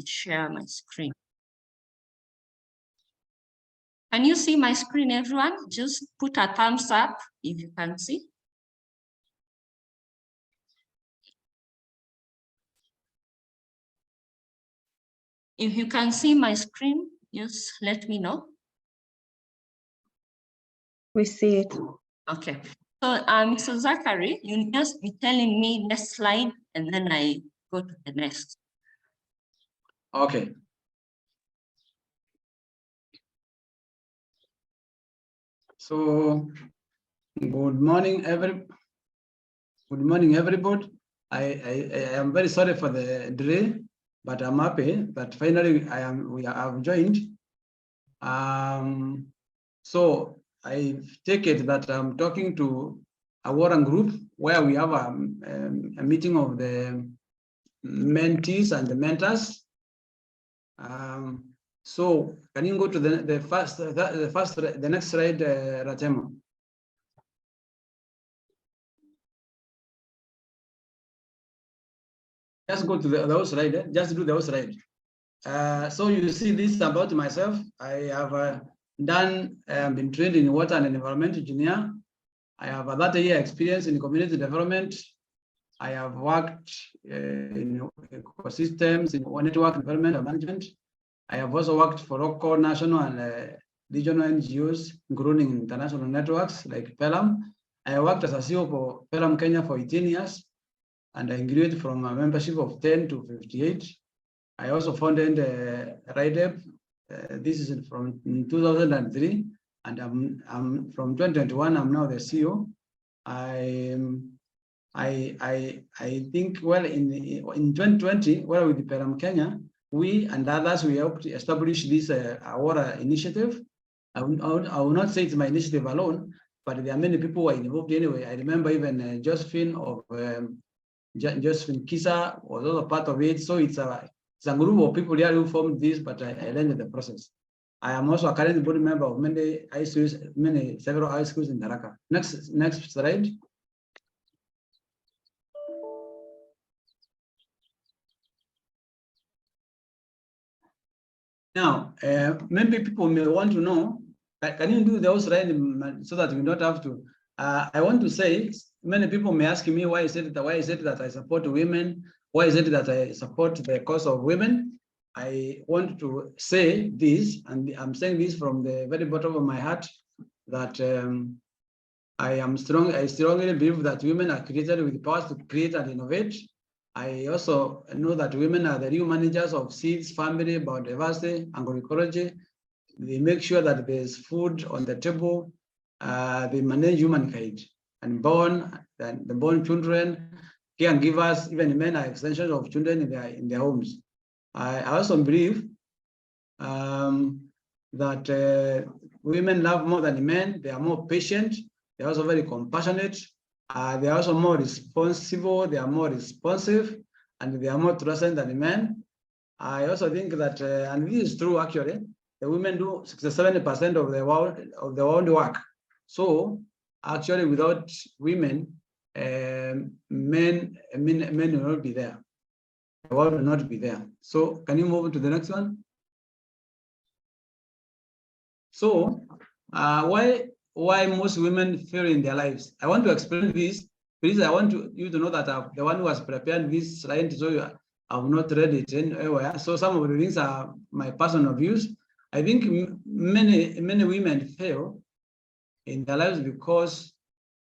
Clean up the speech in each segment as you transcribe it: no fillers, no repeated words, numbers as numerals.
share my screen. Can you see my screen, everyone? Just put a thumbs up if you can see. If you can see my screen, just let me know. We see it. Okay. So, Mr. Zachary, you just be telling me next slide, and then I go to the next. Okay. So, good morning, everybody. I am very sorry for the delay, but I'm happy that finally we have joined. So I take it that I'm talking to a AWOLA group where we have a meeting of the mentees and the mentors. So can you go to the next slide, Ratemo? Just go to the slide. Just do the slide. So you see this about myself. I have been trained in water and environment engineer. I have a 30-year experience in community development. I have worked in ecosystems, in network development and management. I have also worked for local, national, and regional NGOs, including international networks like PELAM. I worked as a CEO for PELAM Kenya for 18 years, and I grew from a membership of 10 to 58. I also founded RIDEP. This is from 2003, and I'm from 2021. I'm now the CEO. I think, well, in 2020, well, with the PELAM Kenya, we and others, we helped establish this AWOLA initiative. I will not say it's my initiative alone, but there are many people who are involved anyway. I remember even Josephine Kisa was also part of it. So it's a group of people here who formed this, but I learned the process. I am also a current board member of several high schools in Tharaka. Next slide. Now, maybe people may want to know, can you do those slide so that we don't have to? I want to say, many people may ask me why is it that I support women? Why is it that I support the cause of women? I want to say this, and I'm saying this from the very bottom of my heart, that I strongly believe that women are created with powers to create and innovate. I also know that women are the real managers of seeds, family, biodiversity, agroecology. They make sure that there's food on the table. They manage humankind and the born children, caregivers, even men are extensions of children in their homes. I also believe that women love more than men. They are more patient. They're also very compassionate. They're also more responsible. They are more responsive, and they are more trusting than men. I also think that, and this is true actually, the women do 67% of the world work. So actually, without women, men will not be there. The world will not be there. So can you move to the next one? So why most women fail in their lives? I want to explain this. Please, I want you to know that I'm the one who has prepared this slide, so I have not read it anywhere. So some of the things are my personal views. I think many women fail in their lives because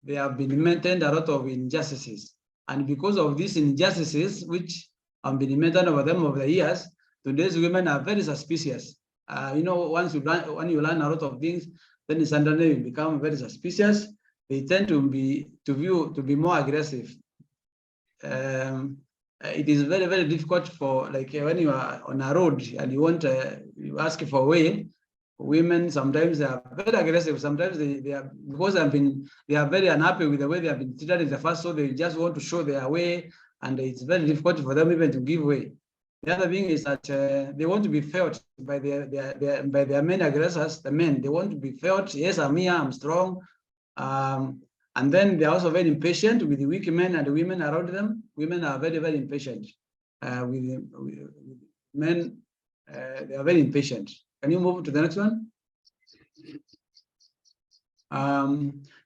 they have been maintained a lot of injustices. And because of these injustices, which have been maintained over them over the years, today's women are very suspicious. When you learn a lot of things, then suddenly you become very suspicious. They tend to be more aggressive. It is very, very difficult for, like, when you are on a road and you ask for a way. Women sometimes they are very aggressive. Sometimes they are, because they are very unhappy with the way they have been treated in the past, so they just want to show their way, and it's very difficult for them even to give way. The other thing is that they want to be felt by their main aggressors, the men. They want to be felt, yes, I'm here, I'm strong. And then they're also very impatient with the weak men and the women around them. Women are very, very impatient with men, they are very impatient. Can you move to the next one?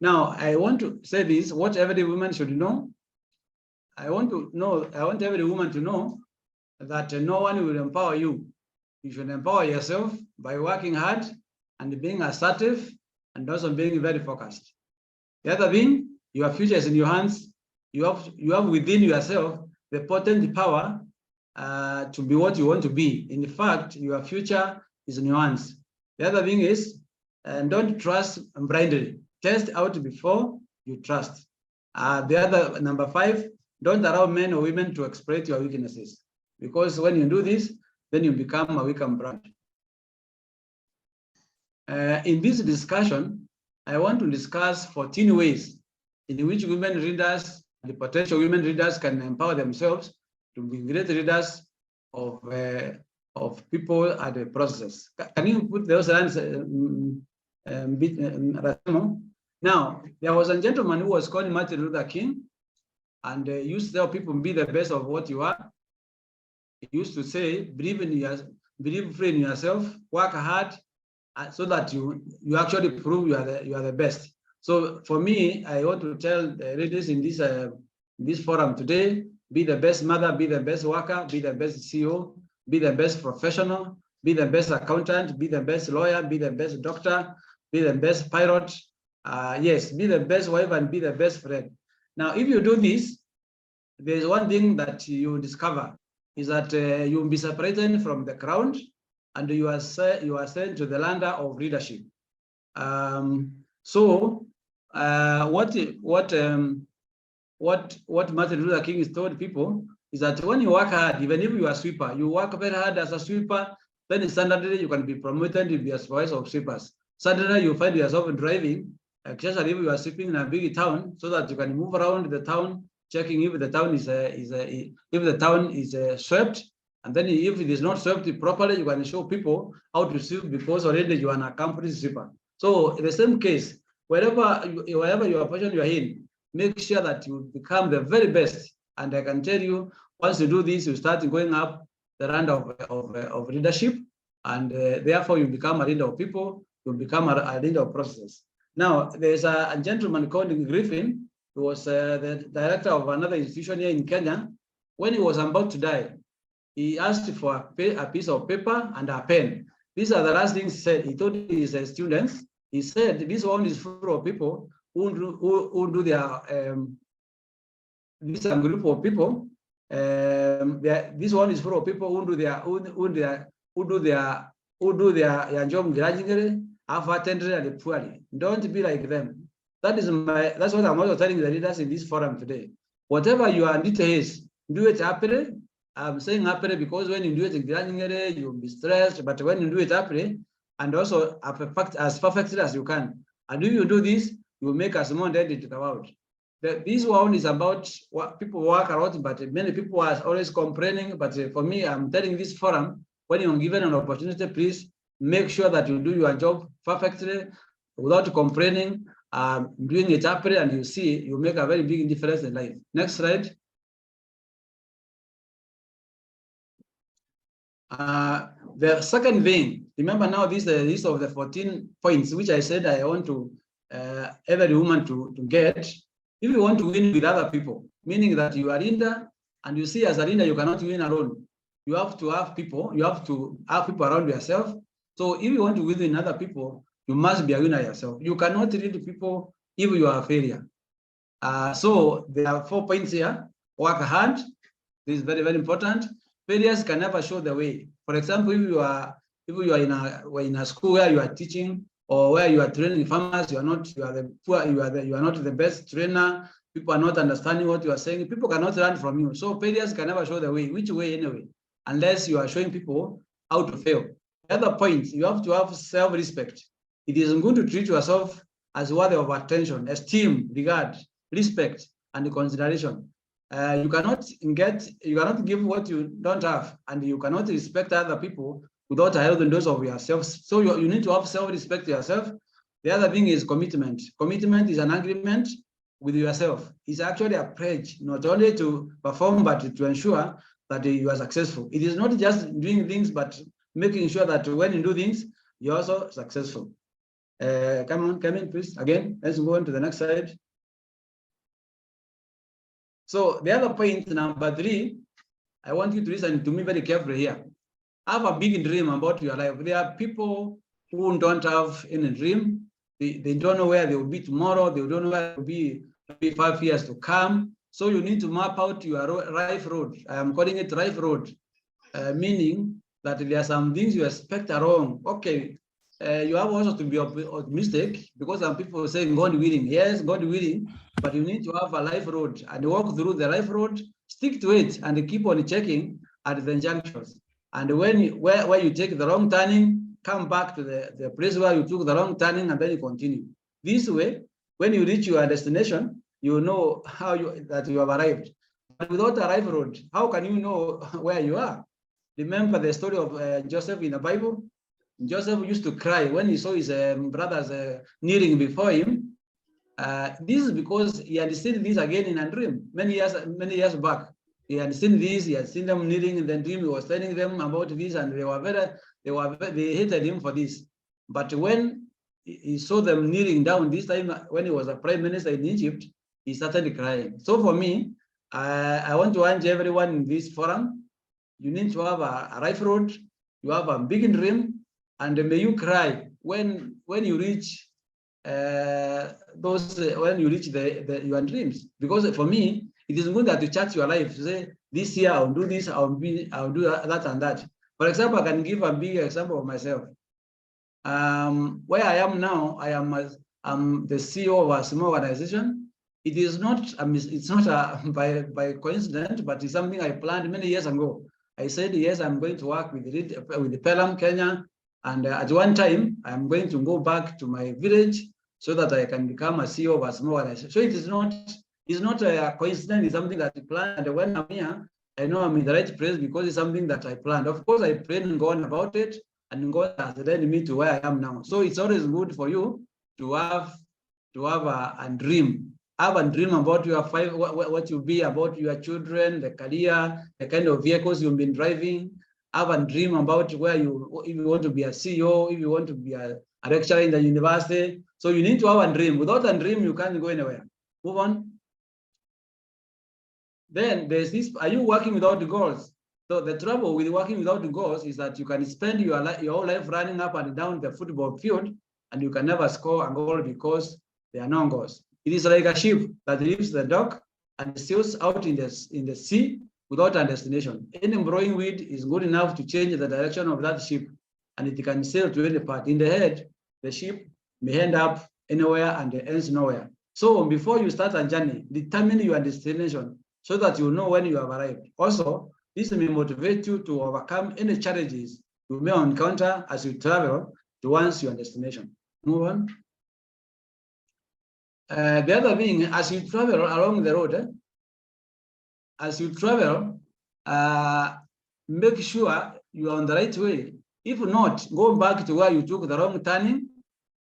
Now, I want to say this, what every woman should know. I want every woman to know that no one will empower you. You should empower yourself by working hard and being assertive and also being very focused. The other thing, your future is in your hands. You have within yourself the potent power to be what you want to be. In fact, your future is in your hands. The other thing is, don't trust blindly. Test out before you trust. The other, number 5, don't allow men or women to exploit your weaknesses. Because when you do this, then you become a weakened brand. In this discussion, I want to discuss 14 ways in which women leaders, the potential women leaders, can empower themselves to be great leaders of people at the process. Can you put those lines? Now, there was a gentleman who was called Martin Luther King, and he used to tell people, be the best of what you are. He used to say, believe free in yourself, work hard, so that you actually prove you are the best. So for me, I want to tell the ladies in this forum today, be the best mother, be the best worker, be the best CEO, be the best professional, be the best accountant, be the best lawyer, be the best doctor, be the best pilot. Yes, be the best wife and be the best friend. Now, if you do this, there's one thing that you discover is that you'll be separated from the crowd, and you are sent to the land of leadership. What Martin Luther King has told people is that when you work hard, even if you are a sweeper, you work very hard as a sweeper, then suddenly you can be promoted to be a supervisor of sweepers. Suddenly you find yourself driving, especially if you are sweeping in a big town, so that you can move around the town, checking if the town is swept, and then if it is not swept properly, you can show people how to sweep because already you are an accomplished sweeper. So in the same case, wherever your position you are in, make sure that you become the very best. And I can tell you, once you do this, you start going up the round of leadership, and therefore you become a leader of people, you become a leader of processes. Now, there's a gentleman called Griffin, who was the director of another institution here in Kenya. When he was about to die, he asked for a piece of paper and a pen. These are the last things he said. He told his students, he said, this one is full of people who do their, this is a group of people. This one is full of people who do their job grudgingly, half-heartedly, and poorly. Don't be like them. That's what I'm also telling the leaders in this forum today. Whatever your need is, do it happily. I'm saying happily because when you do it grudgingly, you'll be stressed. But when you do it happily, and also as perfectly as you can, and if you do this, you will make a small dent into the world. This one is about what people work a lot, but many people are always complaining. But for me, I'm telling this forum, when you're given an opportunity, please make sure that you do your job perfectly without complaining, doing it happily, and you see you make a very big difference in life. Next slide. The second thing, remember now this is the list of the 14 points, which I said I want to every woman to get. If you want to win with other people, meaning that you are a leader, and you see as a leader, you cannot win alone. You have to have people, you have to have people around yourself. So if you want to win with other people, you must be a winner yourself. You cannot lead people if you are a failure. So there are 4 points here. Work hard. This is very, very important. Failures can never show the way. For example, if you are in a school where you are teaching or where you are training farmers, you are not the best trainer. People are not understanding what you are saying. People cannot learn from you. So failures can never show the way. Which way anyway? Unless you are showing people how to fail. The other point, you have to have self-respect. It is good to treat yourself as worthy of attention, esteem, regard, respect, and consideration. You cannot give what you don't have, and you cannot respect other people without a healthy dose of yourself. So you need to have self-respect yourself. The other thing is commitment. Commitment is an agreement with yourself. It's actually a pledge, not only to perform, but to ensure that you are successful. It is not just doing things, but making sure that when you do things, you're also successful. Come in, please. Again, let's go on to the next slide. So the other point, number 3, I want you to listen to me very carefully here. Have a big dream about your life. There are people who don't have any dream. They don't know where they will be tomorrow. They don't know where they will be maybe 5 years to come. So you need to map out your life road. I am calling it life road, meaning that there are some things you expect are wrong. Okay, you have also to be optimistic, because some people say God willing. Yes, God willing, but you need to have a life road and walk through the life road, stick to it, and keep on checking at the junctions. And when where you take the wrong turning, come back to the place where you took the wrong turning, and then you continue. This way, when you reach your destination, you know that you have arrived. But without a life road, how can you know where you are? Remember the story of Joseph in the Bible? Joseph used to cry when he saw his brothers kneeling before him. This is because he had seen this again in a dream many years back. He had seen this. He had seen them kneeling in the dream. He was telling them about this, and they hated him for this. But when he saw them kneeling down this time, when he was a prime minister in Egypt, he started crying. So for me, I want to urge everyone in this forum, you need to have a life road, you have a big dream, and may you cry when you reach when you reach your dreams. Because for me, it is good that you chart your life. To say, this year I'll do this, I'll do that and that. For example, I can give a big example of myself. Where I am now, I'm the CEO of a small organization. It is not it's not by coincidence, but it's something I planned many years ago. I said, yes, I'm going to work with the Pelham, Kenya, and at one time I'm going to go back to my village so that I can become a CEO of a small organization. So it's not a coincidence. It's something that I planned. And when I'm here, I know I'm in the right place because it's something that I planned. Of course, I prayed and gone about it, and God has led me to where I am now. So it's always good for you to have a dream. Have a dream about your what you'll be, about your children, the career, the kind of vehicles you've been driving. Have a dream about if you want to be a CEO, if you want to be a lecturer in the university. So you need to have a dream. Without a dream, you can't go anywhere. Move on. Then there's this, are you working without the goals? So the trouble with working without the goals is that you can spend your whole life running up and down the football field, and you can never score a goal because there are no goals. It is like a ship that leaves the dock and sails out in the sea without a destination. Any blowing wind is good enough to change the direction of that ship, and it can sail to any part. In the head, the ship may end up anywhere and it ends nowhere. So before you start a journey, determine your destination so that you know when you have arrived. Also, this may motivate you to overcome any challenges you may encounter as you travel towards your destination. Move on. The other thing, as you travel along the road, as you travel, make sure you are on the right way. If not, go back to where you took the wrong turning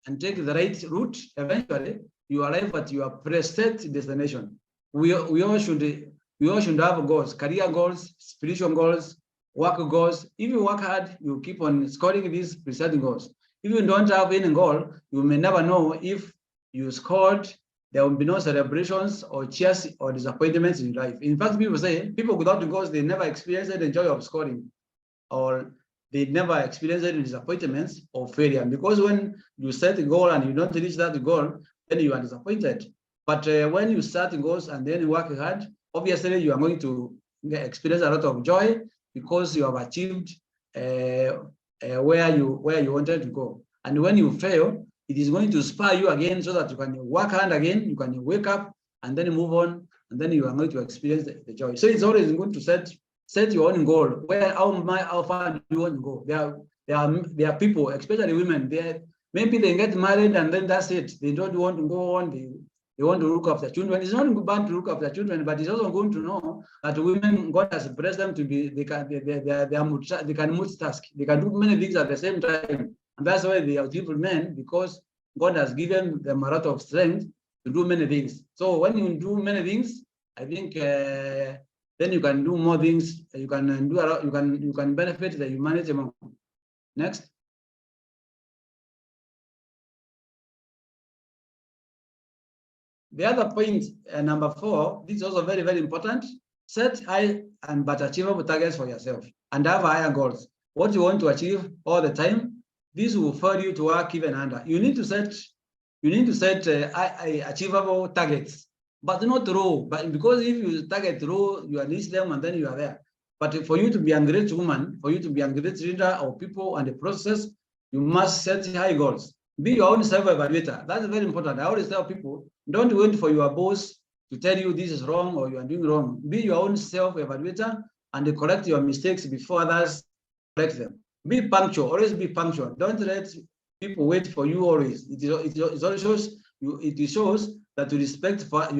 and take the right route. Eventually, you arrive at your preset destination. We all should have goals, career goals, spiritual goals, work goals. If you work hard, you keep on scoring these preset goals. If you don't have any goal, you may never know if you scored. There will be no celebrations or cheers or disappointments in life. In fact, people say people without goals, they never experience the joy of scoring, or they never experience any disappointments or failure. Because when you set a goal and you don't reach that goal, then you are disappointed. But when you start goals and then you work hard, obviously you are going to experience a lot of joy because you have achieved where you wanted to go. And when you fail, it is going to inspire you again so that you can work hard again, you can wake up and then move on, and then you are going to experience the joy. So it's always good to set your own goal. How far do you want to go? There are people, especially women, maybe they get married and then that's it. They don't want to go on. They want to look after children. It's not bad to look after children, but it's also good to know that women, God has blessed them to be, they can multitask. They can do many things at the same time. And that's why they are beautiful men, because God has given them a lot of strength to do many things. So when you do many things, I think then you can do more things. You can do a lot, you can benefit the humanity more. Next. The other point, number 4, this is also very, very important. Set high but achievable targets for yourself and have higher goals. What you want to achieve all the time, this will force you to work even under. You need to set achievable targets, but not low. But because if you target low, you reach them and then you are there. But for you to be a great woman, for you to be a great leader of people and the process, you must set high goals. Be your own self-evaluator. That's very important. I always tell people, don't wait for your boss to tell you this is wrong or you are doing wrong. Be your own self-evaluator and correct your mistakes before others correct them. Be punctual. Always be punctual. Don't let people wait for you always. It shows that you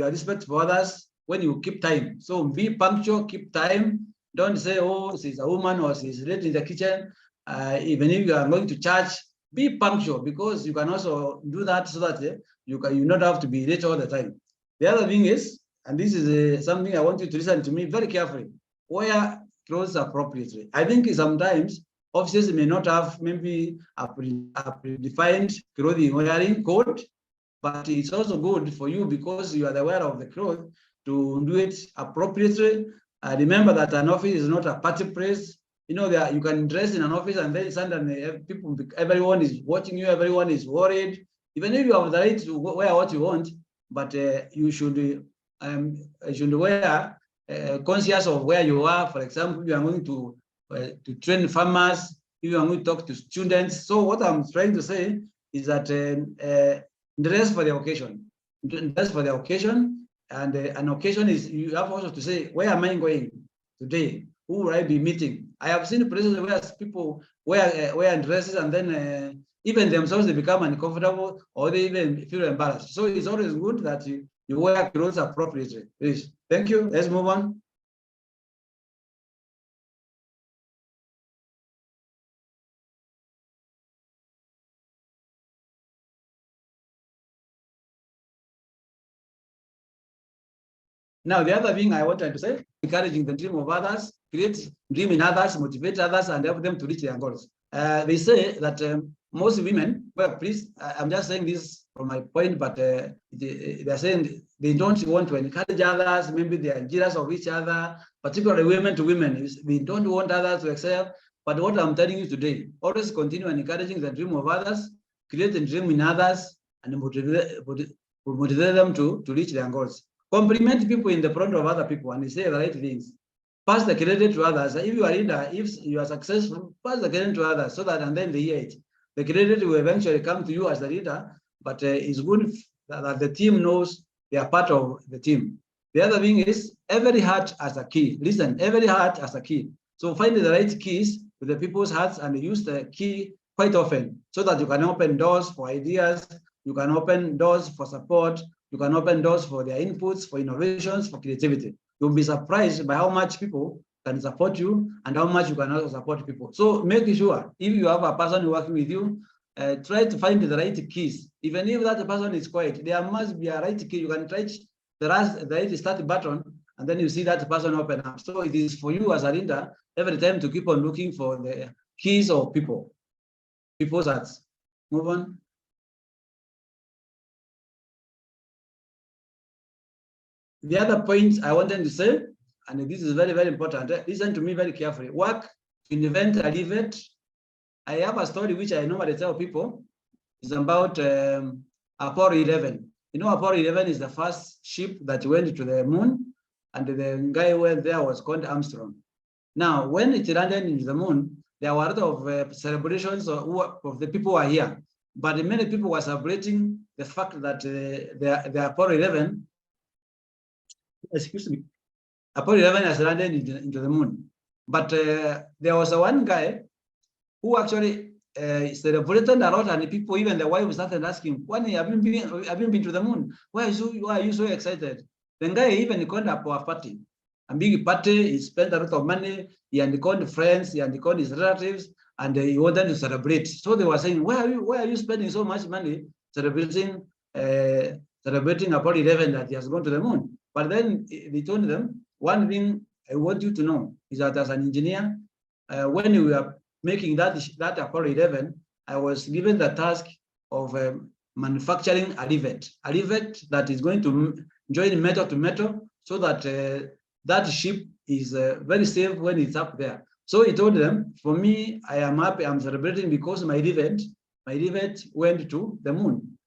are respect for others when you keep time. So be punctual, keep time. Don't say, oh, she's a woman or she's late in the kitchen. Even if you are going to church, be punctual, because you can also do that so that you not have to be late all the time. The other thing is, and this is something I want you to listen to me very carefully, wear clothes appropriately. I think sometimes offices may not have maybe a predefined clothing wearing code, but it's also good for you because you are the wearer of the clothes to do it appropriately. Remember that an office is not a party place. You know, you can dress in an office and then suddenly everyone is watching you, everyone is worried. Even if you have the right to wear what you want, but you should wear conscious of where you are. For example, you are going to train farmers, if you are going to talk to students. So what I'm trying to say is that dress for the occasion. Dress for the occasion, and an occasion is, you have also to say, where am I going today? Who will I be meeting? I have seen places where people wear dresses and then even themselves, they become uncomfortable or they even feel embarrassed. So it's always good that you wear clothes appropriately. Please. Thank you. Let's move on. Now, the other thing I wanted to say, encouraging the dream of others, create dream in others, motivate others, and help them to reach their goals. They say that most women, well, please, I'm just saying this from my point, but they're saying they don't want to encourage others. Maybe they are jealous of each other, particularly women to women. They don't want others to excel. But what I'm telling you today, always continue encouraging the dream of others, create a dream in others, and motivate them to reach their goals. Compliment people in the front of other people and say the right things. Pass the credit to others. If you are leader, if you are successful, pass the credit to others so that, and then they hear it. The credit will eventually come to you as the leader, but it's good that the team knows they are part of the team. The other thing is, every heart has a key. Listen, every heart has a key. So find the right keys to the people's hearts and use the key quite often so that you can open doors for ideas, you can open doors for support, you can open doors for their inputs, for innovations, for creativity. You'll be surprised by how much people can support you and how much you can also support people. So make sure, if you have a person working with you, try to find the right keys. Even if that person is quiet, there must be a right key. You can touch the right start button, and then you see that person open up. So it is for you as a leader every time to keep on looking for the keys of people's hearts. Move on. The other point I wanted to say, and this is very, very important, listen to me very carefully. Work to invent, elevate. I have a story which I normally tell people. It's about Apollo 11. You know, Apollo 11 is the first ship that went to the moon, and the guy who went there was called Armstrong. Now, when it landed in the moon, there were a lot of celebrations of the people who are here. But many people were celebrating the fact that the Apollo 11, excuse me, Apollo 11 has landed into the moon. But there was one guy who actually celebrated a lot, and people, even the wife, started asking, "When have you been to the moon? Why are you so excited?" The guy even called up a party, a big party. He spent a lot of money. He had called friends, he had called his relatives, and he wanted to celebrate. So they were saying, "Why are you spending so much money celebrating Apollo 11 that he has gone to the moon?" But then they told them one thing I want you to know is that as an engineer, when we were making that Apollo 11, I was given the task of manufacturing a rivet that is going to join metal to metal so that that ship is very safe when it's up there. So he told them, for me, I am happy, I'm celebrating because my rivet went to the moon.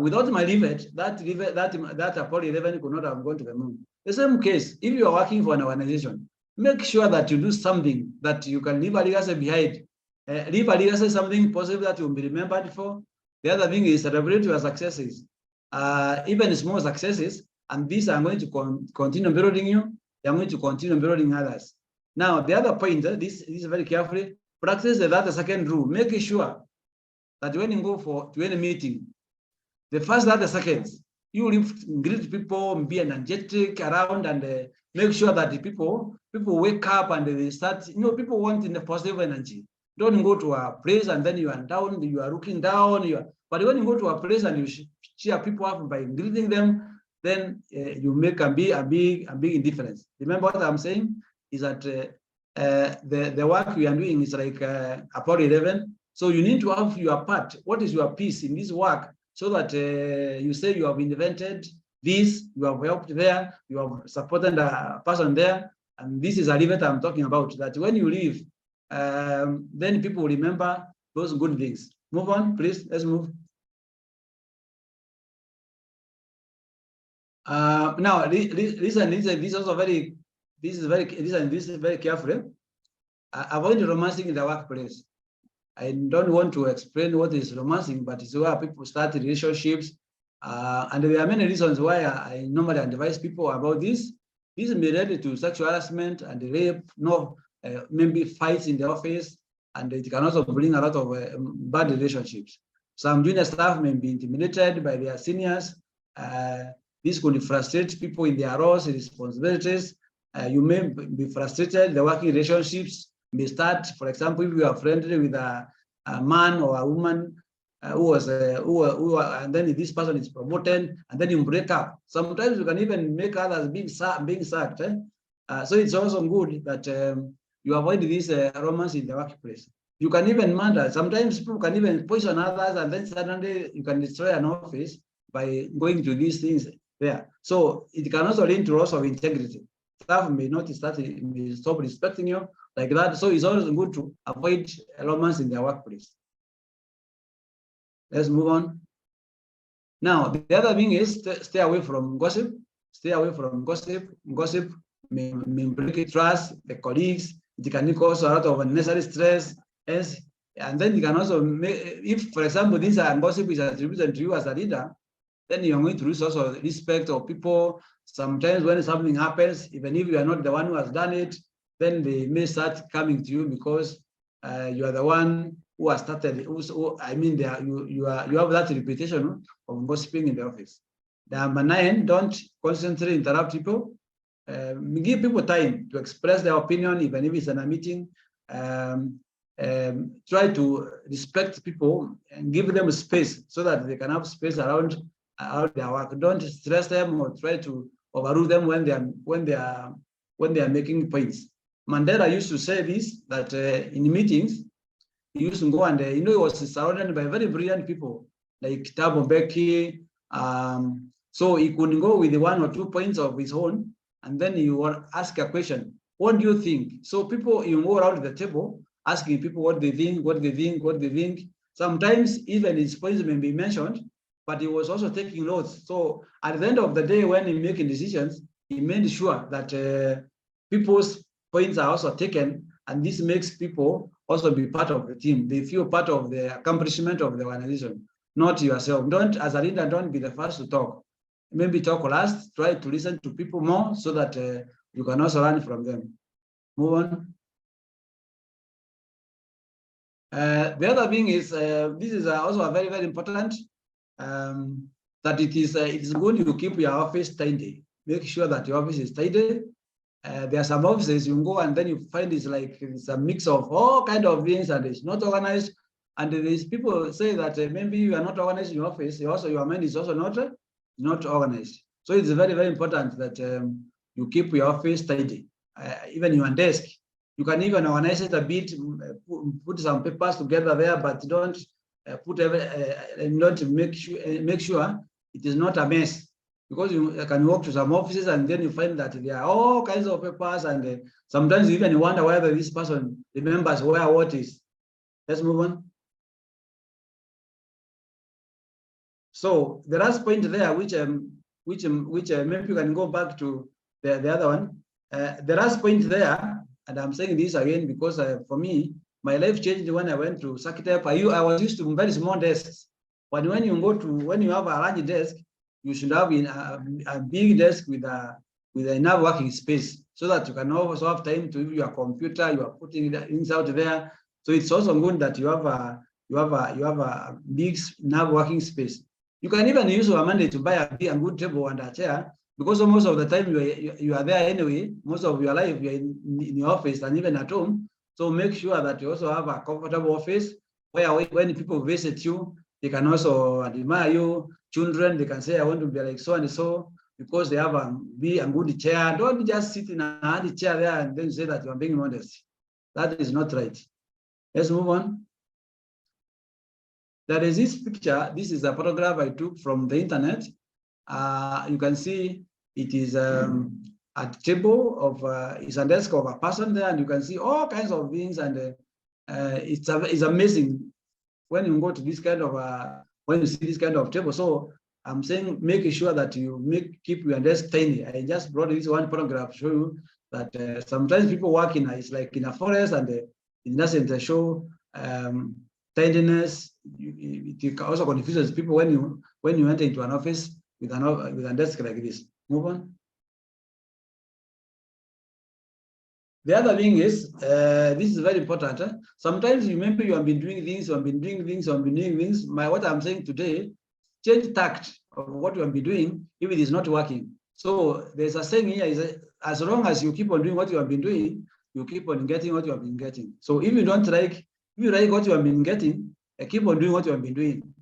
Without my rivet, that Apollo 11 could not have gone to the moon. The same case, if you are working for an organization, make sure that you do something that you can leave a legacy behind. Leave a legacy, something positive that you will be remembered for. The other thing is celebrate your successes, even small successes, and these are going to continue building you. They are going to continue building others. Now, the other point, this is very carefully, practice the 30-second rule. Make sure that when you go to any meeting, the first 30 seconds, you greet people, be energetic around, and make sure that the people wake up and they start, people want in the positive energy. Don't go to a place and then you are down, you are looking down, but when you go to a place and you cheer people up by greeting them, then you make a big difference. Remember what I'm saying is that the work we are doing is like Apollo 11. So you need to have your part. What is your piece in this work? So that you say you have invented this, you have helped there, you have supported a person there, and this is a rivet I'm talking about, that when you leave, then people will remember those good things. Move on, please, let's move. Now, listen, this is very careful. Avoid romancing in the workplace. I don't want to explain what is romancing, but it's where people start relationships. And there are many reasons why I normally advise people about this. This may relate to sexual harassment and rape, maybe fights in the office, and it can also bring a lot of bad relationships. Some junior staff may be intimidated by their seniors. This could frustrate people in their roles and responsibilities. You may be frustrated, the working relationships may start, for example, if you are friendly with a man or a woman and then this person is promoted, and then you break up. Sometimes you can even make others being sacked. So it's also good that you avoid this romance in the workplace. You can even murder. Sometimes people can even poison others, and then suddenly you can destroy an office by going to these things there. So it can also lead to loss of integrity. Staff may not stop respecting you like that. So it's always good to avoid romance in their workplace. Let's move on. Now, the other thing is stay away from gossip. Stay away from gossip. Gossip may break trust, the colleagues. It can cause a lot of unnecessary stress. And then you can also make, if, for example, this gossip is attributed to you as a leader, then you're going to lose also respect of people. Sometimes when something happens, even if you are not the one who has done it, then they may start coming to you because you are the one who has started. You have that reputation of gossiping in the office. Number 9, don't constantly interrupt people. Give people time to express their opinion, even if it's in a meeting. Try to respect people and give them space so that they can have space around their work. Don't stress them or try to overrule them when they are making points. Mandela used to say this, that in meetings, he used to go and he was surrounded by very brilliant people like Thabo Mbeki. So he could go with 1 or 2 points of his own, and then you will ask a question. What do you think? So people, you go around the table asking people what they think. Sometimes even his points may be mentioned, but he was also taking notes. So at the end of the day, when he making decisions, he made sure that people's points are also taken, and this makes people also be part of the team. They feel part of the accomplishment of the organization, not yourself. As a leader, don't be the first to talk. Maybe talk last, try to listen to people more so that you can also learn from them. Move on. The other thing is, this is also a very, very important, that it is good you keep your office tidy. Make sure that your office is tidy. There are some offices you can go and then you find it's a mix of all kinds of things and it's not organized. And these people say that maybe you are not organized in your office. Also, your mind is also not organized. So it's very, very important that you keep your office tidy. even your desk. You can even organize it a bit, put some papers together there, but don't not make sure it is not a mess, because you can walk to some offices and then you find that there are all kinds of papers, and sometimes you even wonder whether this person remembers where what is. Let's move on. So the last point there, which maybe you can go back to the other one. The last point there, and I'm saying this again because for me, my life changed when I went to Sakitep. I was used to very small desks, but when you have a large desk, you should have a big desk with enough working space, so that you can also have time to use your computer. You are putting things out there, so it's also good that you have a big enough working space. You can even use your money to buy a good table and a chair, because most of the time you are there anyway. Most of your life you're in your office and even at home. So make sure that you also have a comfortable office where when people visit you, they can also admire you. Children, they can say, I want to be like so and so, because they have a good chair. Don't just sit in a handy chair there and then say that you are being modest. That is not right. Let's move on. There is this picture. This is a photograph I took from the internet. You can see it is a table of it's a desk of a person there, and you can see all kinds of things, and it's amazing when you go to this kind of when you see this kind of table. So I'm saying, make sure that you keep your desk tiny. I just brought this one photograph to show you that sometimes people work it's like in a forest, and it doesn't show tidiness. It also confuses people when you enter into an office with a desk like this. Move on. The other thing is, this is very important. Sometimes you remember you have been doing things, what I'm saying today, change tact of what you have been doing if it is not working. So there's a saying here, is as long as you keep on doing what you have been doing, you keep on getting what you have been getting. So if you like what you have been getting, keep on doing what you have been doing.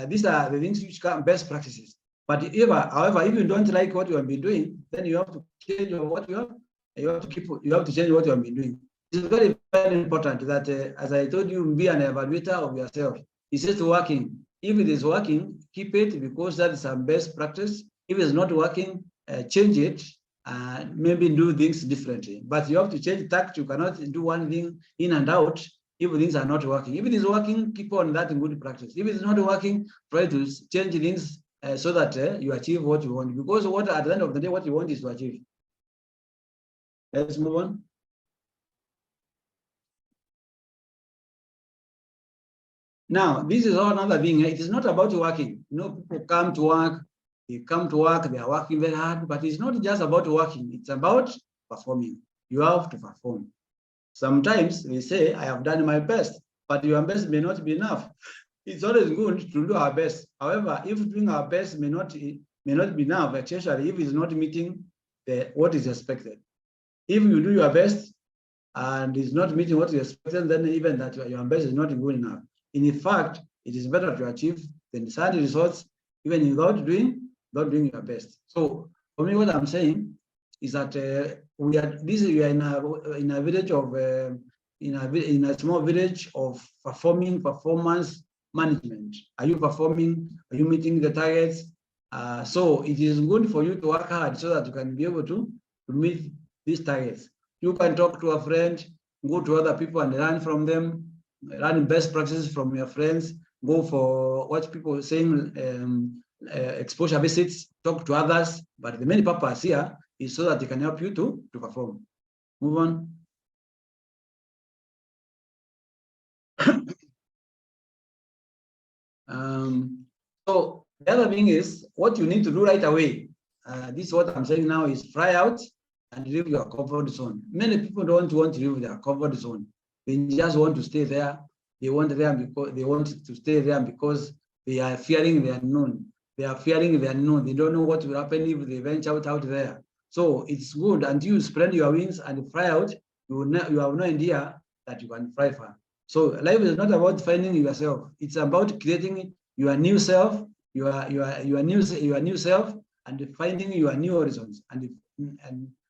These are the things which come best practices. But however, if you don't like what you have been doing, then you have to change what you have. You have to change what you have been doing. It's very, very important that, as I told you, be an evaluator of yourself. It's just working. If it is working, keep it, because that is our best practice. If it's not working, change it, and maybe do things differently. But you have to change tact. You cannot do one thing in and out if things are not working. If it is working, keep on that in good practice. If it is not working, try to change things so that you achieve what you want. Because at the end of the day, what you want is to achieve. Let's move on. Now, this is another thing. It is not about working. People come to work, they are working very hard, but it's not just about working. It's about performing. You have to perform. Sometimes we say, I have done my best, but your best may not be enough. It's always good to do our best. However, if doing our best may not be enough, especially if it's not meeting what is expected. If you do your best and it's not meeting what you expected, then even that your best is not good enough. In fact, it is better to achieve the desired results even without doing your best. So for me, what I'm saying is that we are in a village of in a small village of performance management. Are you performing? Are you meeting the targets? So it is good for you to work hard so that you can be able to meet these targets. You can talk to a friend, go to other people and learn from them, learn best practices from your friends, go for what people are saying, exposure visits, talk to others. But the main purpose here is so that they can help you to perform. Move on. So the other thing is what you need to do right away. This is what I'm saying now is fly out and leave your comfort zone. Many people don't want to leave their comfort zone. They just want to stay there. They want to stay there because they are fearing the unknown. They are fearing the unknown. They don't know what will happen if they venture out there. So it's good until you spread your wings and fly out. You have no idea that you can fly far. So life is not about finding yourself. It's about creating your new self, your new self, and finding your new horizons. And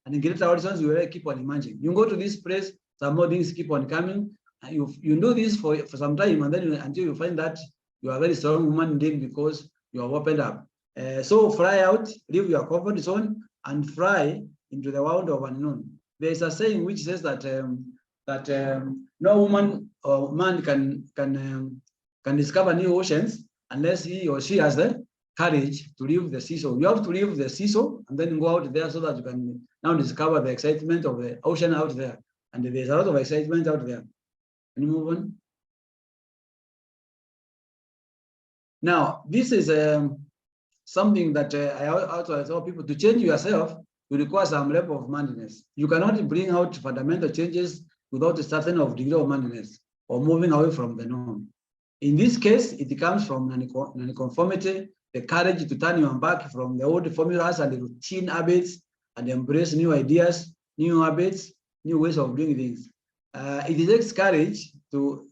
And in greater horizons, you will keep on emerging. You go to this place, some more things keep on coming. And you do this for some time, and then until you find that you are a very strong human being because you have opened up. So fly out, leave your comfort zone, and fly into the world of unknown. There is a saying which says that no woman or man can discover new oceans unless he or she has the courage to leave the seesaw. You have to leave the seesaw and then go out there so that you can now discover the excitement of the ocean out there. And there's a lot of excitement out there. Can you move on? Now, this is something that I also tell people: to change yourself, you require some level of madness. You cannot bring out fundamental changes without a certain degree of madness or moving away from the norm. In this case, it comes from nonconformity, the courage to turn your back from the old formulas and the routine habits and embrace new ideas, new habits, new ways of doing things. It takes courage to,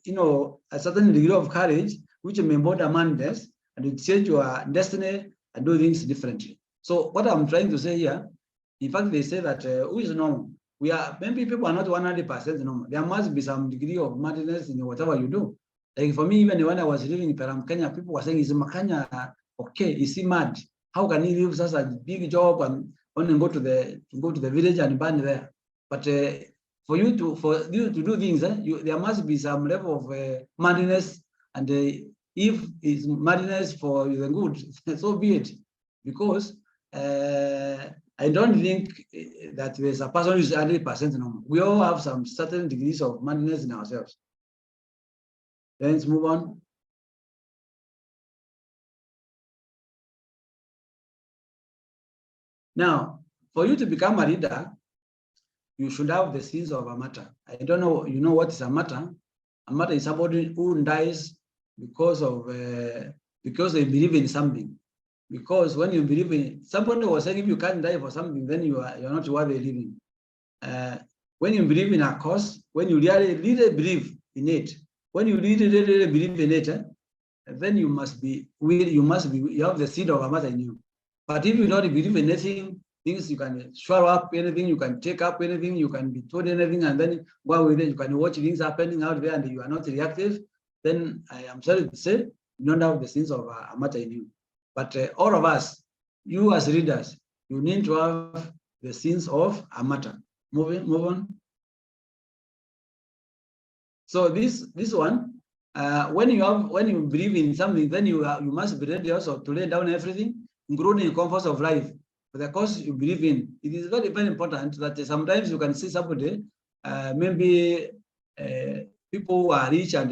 a certain degree of courage, which may embody madness, and to change your destiny and do things differently. So what I'm trying to say here, in fact, they say that who is normal? Maybe people are not 100% normal. There must be some degree of madness in whatever you do. Like for me, even when I was living in Makanya, people were saying, is Makanya okay? Is he mad? How can he leave such a big job and only go to the village and burn there? But for you to do things, there must be some level of madness, and if it's madness for the good, so be it. Because I don't think that there's a person who is 100% normal. We all have some certain degrees of madness in ourselves. Let's move on. Now, for you to become a leader, you should have the sense of a matter. I don't know, you know what is a matter? A matter is somebody who dies because they believe in something. Because when you believe in, somebody was saying if you can't die for something, then you're not worthy living. When you believe in a cause, when you really believe in it, when you really believe in it, then you have the seed of a matter in you. But if you don't believe in anything, things you can swallow up anything, you can take up anything, you can be told anything, and then while with it, you can watch things happening out there and you are not reactive, then I am sorry to say, you don't have the sense of a matter in you. But all of us, you as readers, you need to have the sense of a matter. Move on. So this one, when you believe in something, then you must be ready also to lay down everything, including the comforts of life, for the cause you believe in. It is very, very important that sometimes you can see somebody, maybe people who are rich and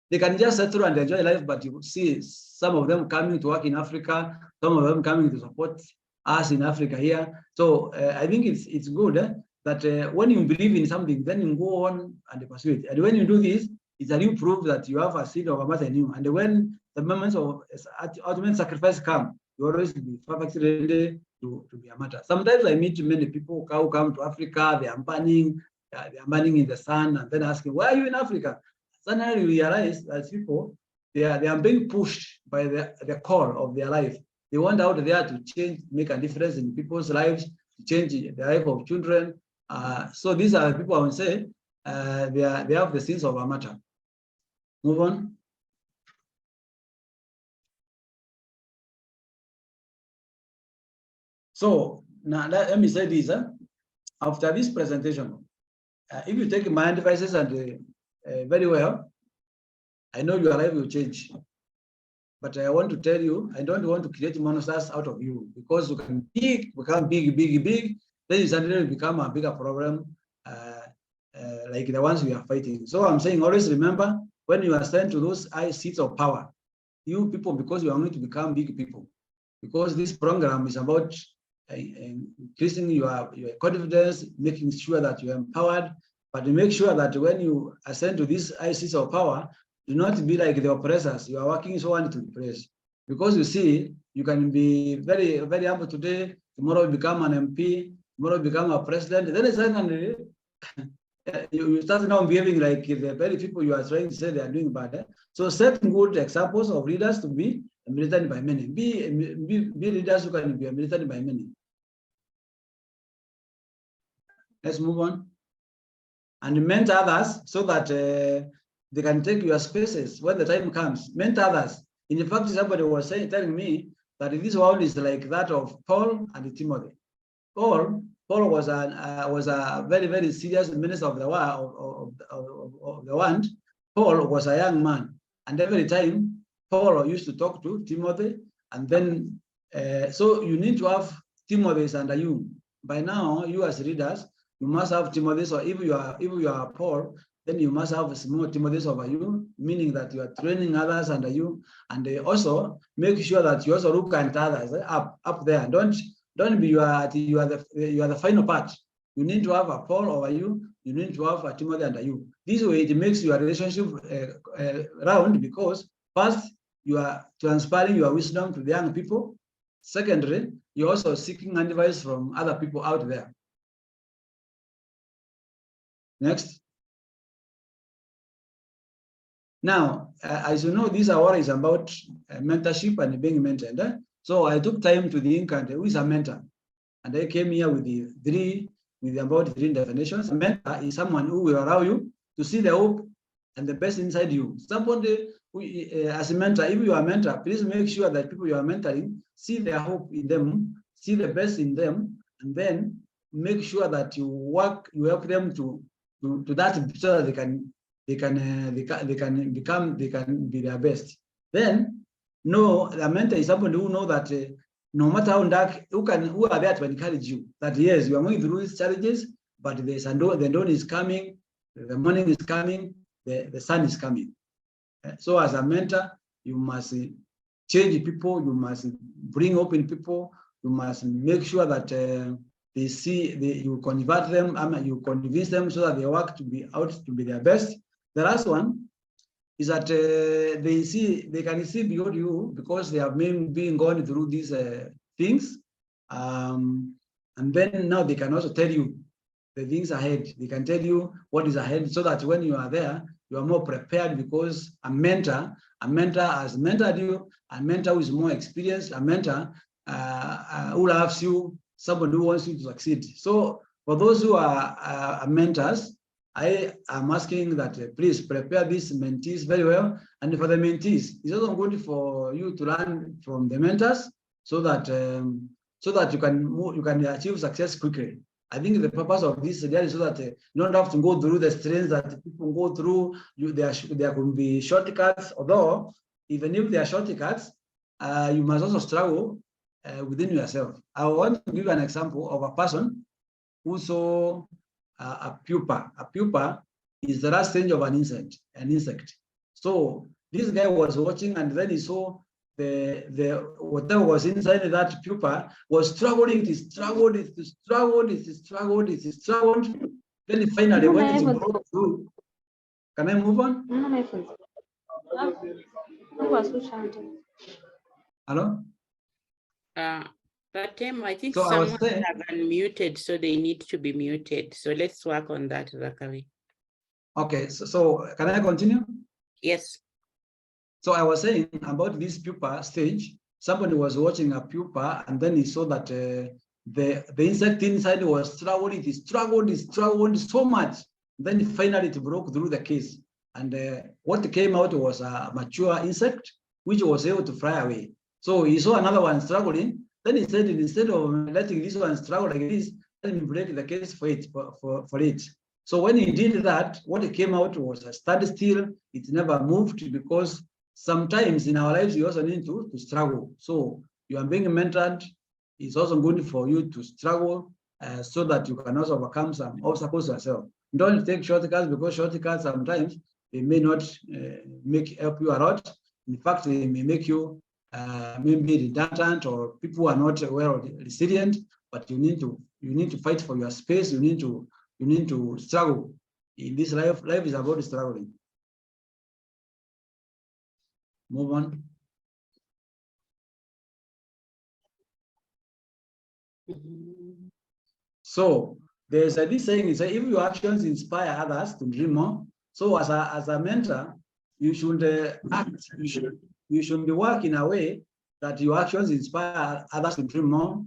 they can just settle and enjoy life, but you see some of them coming to work in Africa, some of them coming to support us in Africa here. So I think it's good that when you believe in something, then you go on and pursue it. And when you do this, it's a new proof that you have a seed of a matter in you. And when the moments of ultimate sacrifice come, you always be perfectly ready to be a matter. Sometimes I meet many people who come to Africa, they are burning in the sun, and then asking, why are you in Africa? Suddenly you realize that people, they are being pushed by the core of their life. They want out there to change, make a difference in people's lives, to change the life of children. So these are the people I would say they have the sense of a matter. Move on. So now let me say this. After this presentation, if you take my advices and very well, I know your life will change. But I want to tell you, I don't want to create monsters out of you, because you can become big, then you suddenly become a bigger problem, like the ones we are fighting. So I'm saying, always remember, when you are sent to those high seats of power, you people, because you are going to become big people, because this program is about increasing your confidence, making sure that you are empowered, but make sure that when you ascend to these high seats of power, do not be like the oppressors. You are working so hard to oppress, because you see, you can be very, very humble today, tomorrow you become an MP, tomorrow you become a president, then suddenly you start now behaving like the very people you are trying to say they are doing bad. So set good examples of leaders to be militant by many. Be leaders who can be militant by many. Let's move on. And mentor others so that they can take your spaces when the time comes. Mentor others. In fact, somebody was telling me that this world is like that of Paul and Timothy. Paul was a very, very serious minister of the world, of the world. Paul was a young man, and every time Paul used to talk to Timothy, and then so you need to have Timothy's under you. By now, you as readers, you must have Timothy's, or if you are Paul, then you must have small Timothy's over you, meaning that you are training others under you, and also make sure that you also look at others up there. Don't be you are the final part. You need to have a Paul over you. You need to have a Timothy under you. This way, it makes your relationship round, because first, you are transferring your wisdom to the young people. Secondly, you're also seeking advice from other people out there. Next. Now, as you know, this hour is about mentorship and being mentored. So I took time to think, who is a mentor? And I came here with about three definitions. A mentor is someone who will allow you to see the hope and the best inside you. Somebody who, as a mentor, if you are a mentor, please make sure that people you are mentoring see their hope in them, see the best in them, and then make sure that you help them to that, so that they can be their best. Then, a mentor is somebody who knows that no matter how dark, who are there to encourage you, that yes, you are going through these challenges, but the dawn is coming, the morning is coming, the sun is coming. So as a mentor, you must change people, you must bring hope in people, you must make sure that they see, you convert them, you convince them so that they work to be their best. The last one is that they can see beyond you, because they have been going through these things, and then now they can also tell you the things ahead. They can tell you what is ahead, so that when you are there, you are more prepared, because a mentor has mentored you, a mentor who is more experienced, a mentor who loves you, somebody who wants you to succeed. So for those who are mentors, I am asking that please prepare these mentees very well. And for the mentees, it's also good for you to learn from the mentors, so that you can achieve success quickly. I think the purpose of this is so that you don't have to go through the strains that people go through. There could be shortcuts, although even if there are shortcuts, you must also struggle within yourself. I want to give an example of a person who saw a pupa. A pupa is the last stage of an insect. So this guy was watching, and then he saw the whatever was inside that pupa was struggling. It struggled. Then it finally went to broke through. Can I move on? Hello? That time, I think So someone have unmuted, so they need to be muted. So let's work on that, Zachary. Okay, so can I continue? Yes. So I was saying about this pupa stage. Somebody was watching a pupa, and then he saw that the insect inside was struggling. It struggled so much. Then finally it broke through the case, and what came out was a mature insect, which was able to fly away. So he saw another one struggling. Then he said, instead of letting this one struggle like this, let me break the case for it. So when he did that, what came out was a standstill. It never moved, because sometimes in our lives, you also need to struggle. So you are being mentored. It's also good for you to struggle so that you can also overcome some obstacles yourself. Don't take shortcuts, because shortcuts sometimes they may not help you a lot. In fact, they may make you maybe redundant, or people who are not well resilient. But you need to fight for your space. You need to struggle. In this life is about struggling. Move on. So there's this saying, is if your actions inspire others to dream more. So as a mentor, you should act. You should work in a way that your actions inspire others to dream more.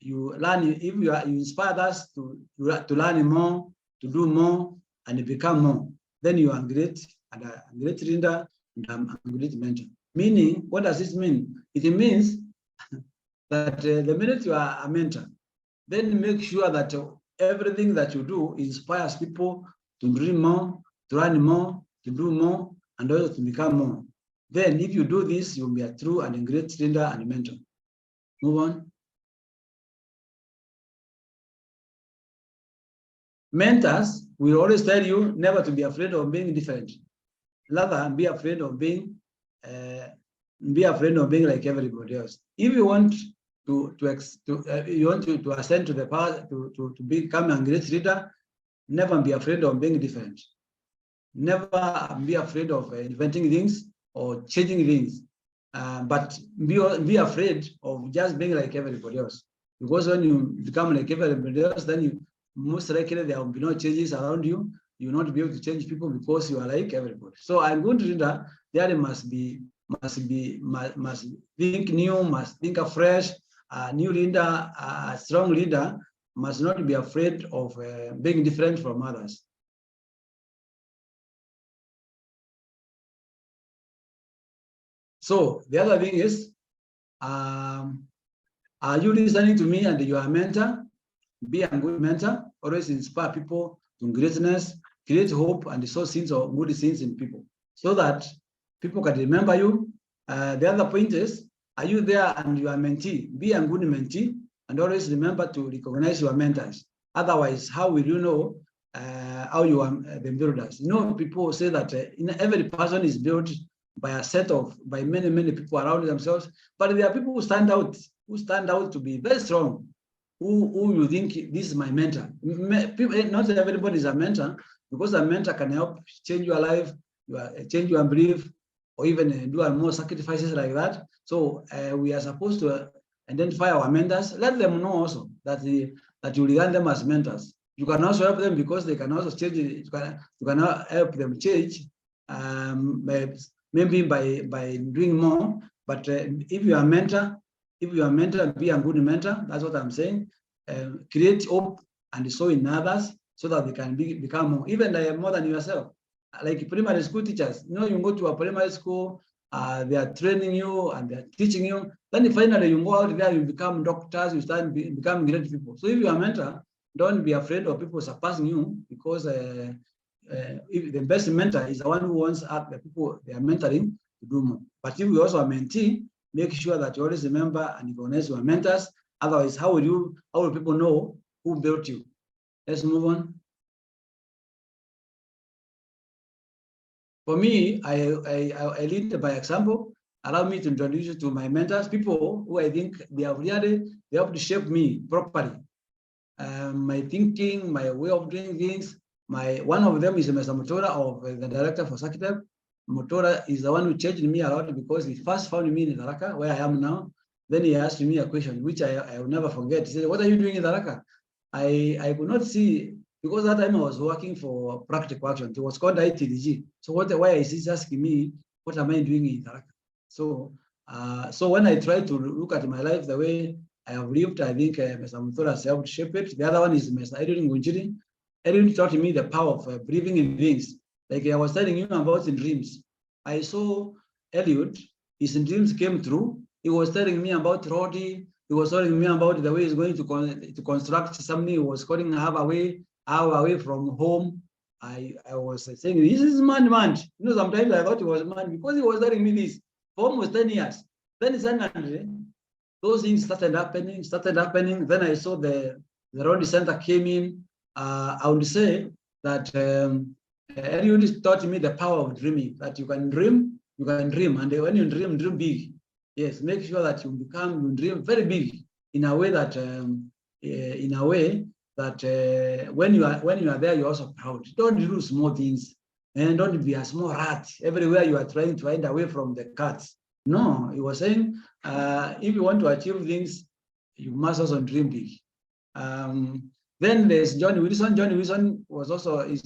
you learn, if you inspire us to learn more, to do more, and become more, then you are great, and a great leader, and a great mentor. Meaning, what does this mean? It means that the minute you are a mentor, then make sure that everything that you do inspires people to dream more, to learn more, to do more, and also to become more. Then if you do this, you'll be a true and a great leader and mentor. Move on. Mentors will always tell you never to be afraid of being different. Rather, be afraid of being like everybody else. If you want to ascend to the power to become a great leader, never be afraid of being different. Never be afraid of inventing things or changing things, but be afraid of just being like everybody else. Because when you become like everybody else, then you most likely there will be no changes around you. You will not be able to change people because you are like everybody. So I'm going to leader, there must think new, must think afresh. A new leader, a strong leader must not be afraid of being different from others. So the other thing is, are you listening to me and you are a mentor? Be a good mentor, always inspire people to greatness, create hope and sow seeds or good seeds in people so that people can remember you. The other point is, are you there and you are a mentee? Be a good mentee and always remember to recognize your mentors. Otherwise, how will you know how you are the builders? You know, people say that every person is built by many people around themselves, but there are people who stand out to be very strong. Who you think this is my mentor? Not everybody is a mentor, because a mentor can help change your life, change your belief, or even do more sacrifices like that. So we are supposed to identify our mentors. Let them know also that you regard them as mentors. You can also help them because they can also change. You can help them change, maybe by doing more. But if you are a mentor, be a good mentor. That's what I'm saying. Create hope and sow in others so that they can become more, even more than yourself. Like primary school teachers, you know, you go to a primary school, they are training you and they are teaching you. Then finally you go out there, you become doctors, you start becoming great people. So if you are a mentor, don't be afraid of people surpassing you, because if the best mentor is the one who wants the people they are mentoring to do more. But if you also a mentee, make sure that you always remember and recognize your mentors. Otherwise, how will people know who built you? Let's move on. For me, I lead by example. Allow me to introduce you to my mentors, people who I think they have helped shape me properly. My thinking, my way of doing things. One of them is Mr. Mutora, of the director for Sakitep. Mutora is the one who changed me a lot, because he first found me in Tharaka, where I am now. Then he asked me a question, which I will never forget. He said, "What are you doing in Tharaka?" I could not see, because that time I was working for Practical Action. It was called ITDG. So why is he asking me, what am I doing in Tharaka? So when I try to look at my life the way I have lived, I think Mr. Mutora has helped shape it. The other one is Mr. Edwin Ngunjiri. Edwin taught me the power of believing in things. Like I was telling you about in dreams. I saw Eliud, his dreams came true. He was telling me about Rodi. He was telling me about the way he's going to construct something. He was calling half away from home. I was saying, this is man. You know, sometimes I thought he was man, because he was telling me this for almost 10 years. Then suddenly, those things started happening. Then I saw the Rodi Center came in. I would say that Eliud taught me the power of dreaming, that you can dream, and when you dream big. Yes, make sure that you dream very big in a way that when you are there, you're also proud. Don't do small things, and don't be a small rat everywhere you are trying to hide away from the cats. No, he was saying, if you want to achieve things, you must also dream big. Then there's Johnny Wilson. Johnny Wilson is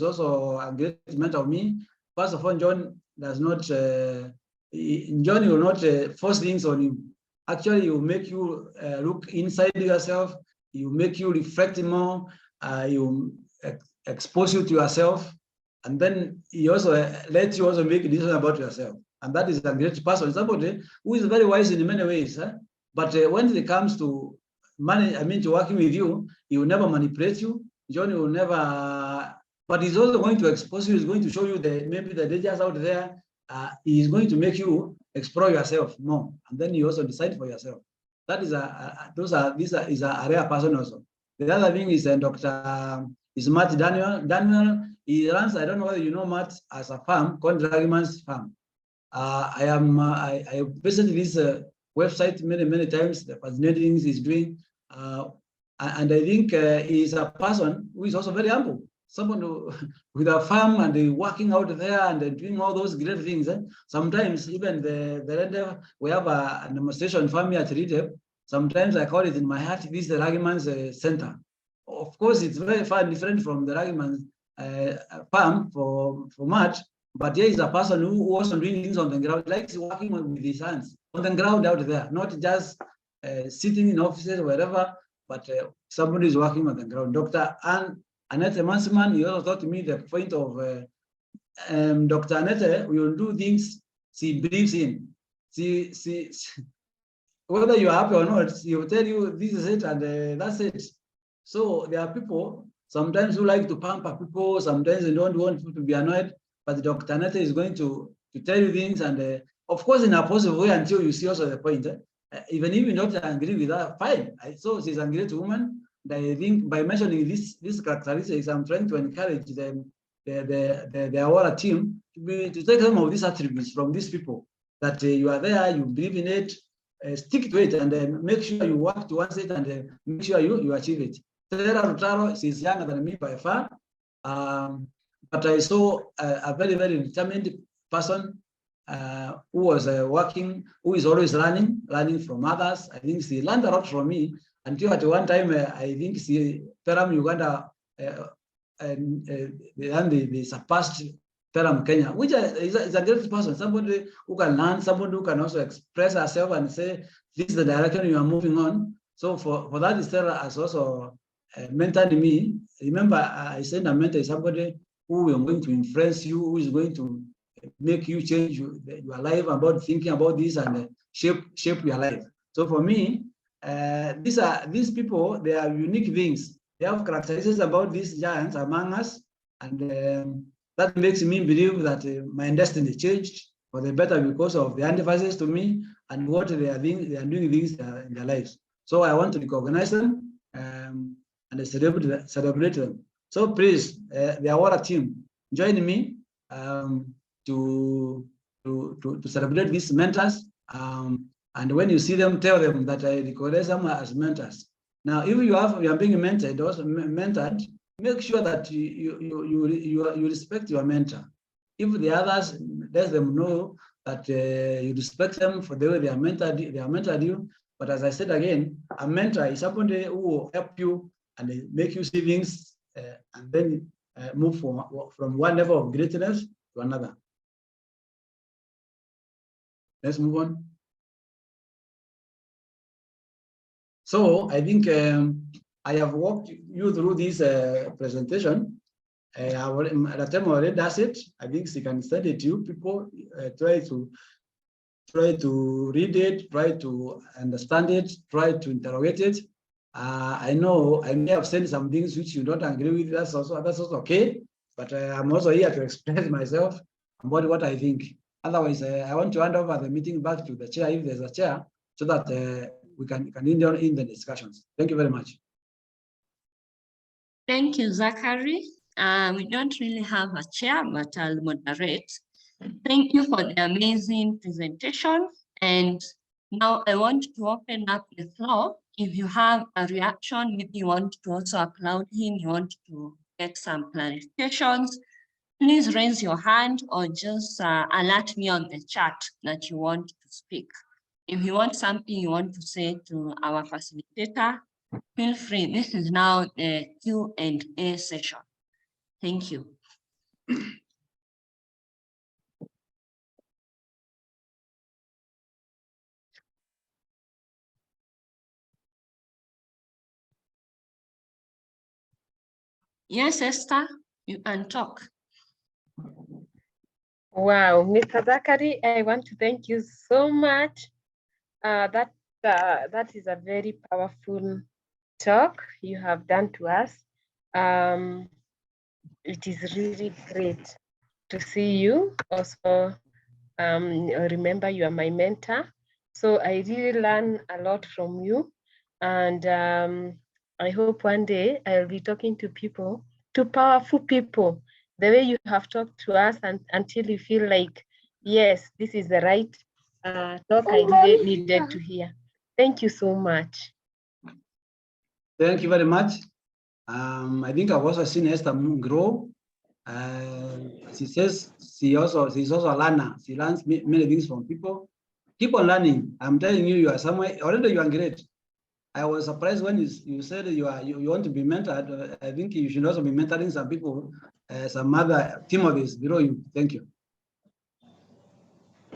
also a great mentor of me. First of all, John will not force things on him. actually you make you look inside yourself, you make you reflect more, you expose you to yourself, and then he also lets you also make a decision about yourself. And that is a great person, somebody who is very wise in many ways. But when it comes to money, I mean, to working with you, he will never manipulate you. John will never, but he's also going to expose you, he's going to show you maybe the dangers out there. He's going to make you explore yourself more, and then you also decide for yourself. That is is a rare person also. The other thing is Dr. is Matt Daniel. Daniel, he runs, I don't know whether you know Matt, as a farm called Dragman's Farm. I visited this website many times, the fascinating things he's doing. And I think he's a person who is also very humble. Someone who, with a farm and working out there and doing all those great things. Sometimes even we have a demonstration farm here at Redep. Sometimes I call it in my heart, this is the Ragman's Center. Of course, it's very far different from the Ragman's farm for Matt, but here is a person who also doing things on the ground, likes working with his hands on the ground out there, not just sitting in offices or wherever, but somebody is working on the ground. Dr. Annette Mansman, he also taught me the point of Dr. Annette will do things she believes in. She whether you're happy or not, he will tell you this is it and that's it. So there are people sometimes who like to pamper people, sometimes they don't want people to be annoyed, but Dr. Annette is going to tell you things, and of course in a positive way until you see also the point. Even if you don't agree with her, fine. So she's a great woman. I think by mentioning these characteristics, I'm trying to encourage them, the AWOLA team to take some of these attributes from these people, that you are there, you believe in it, stick to it, and make sure you work towards it, and make sure you achieve it. Terra Rutaro, she's younger than me by far, but I saw a very, very determined person who was working, who is always learning from others. I think she learned a lot from me until at one time, I think Peram Uganda, they surpassed Peram Kenya, which is a great person, somebody who can learn, somebody who can also express herself and say, this is the direction you are moving on. So for that, Sarah has also mentored me. Remember, I said a mentor is somebody who is going to influence you, who is going to make you change your life about thinking about this and shape your life. So for me, these people, they are unique beings. They have characteristics about these giants among us, and that makes me believe that my destiny changed for the better because of the emphasis to me and what they are doing things in their lives. So I want to recognize them and celebrate them. So please, the AWOLA team, join me to celebrate these mentors. And when you see them, tell them that I recognize them as mentors. Now, if you are being mentored, make sure that you respect your mentor. If the others, let them know that you respect them for the way they are mentored you. But as I said again, a mentor is somebody who will help you and make you see things and then move from one level of greatness to another. Let's move on. So I think I have walked you through this presentation. At the time I already does it. I think she can send it to you. People try to read it, try to understand it, try to interrogate it. I know I may have said some things which you don't agree with. That's also okay. But I'm also here to express myself about what I think. Otherwise, I want to hand over the meeting back to the chair, if there's a chair, so that we can end in the discussions. Thank you very much. Thank you, Zachary. We don't really have a chair, but I'll moderate. Thank you for the amazing presentation. And now I want to open up the floor. If you have a reaction, maybe you want to also applaud him, you want to get some clarifications, please raise your hand or just alert me on the chat that you want to speak. If you want something you want to say to our facilitator, feel free. This is now the Q&A session. Thank you. Yes, Esther, you can talk. Wow, Mr. Zachary, I want to thank you so much. That is a very powerful talk you have done to us. It is really great to see you. Also, remember you are my mentor. So I really learn a lot from you. And I hope one day I'll be talking to people, to powerful people, the way you have talked to us until you feel like, yes, this is the right talk I really needed to hear. Thank you so much. Thank you very much. I think I've also seen Esther grow. She says she's also a learner. She learns many things from people. Keep on learning. I'm telling you, you are somewhere already. You are great. I was surprised when you said you want to be mentored. I think you should also be mentoring some people, some other Timothy's below you. Thank you.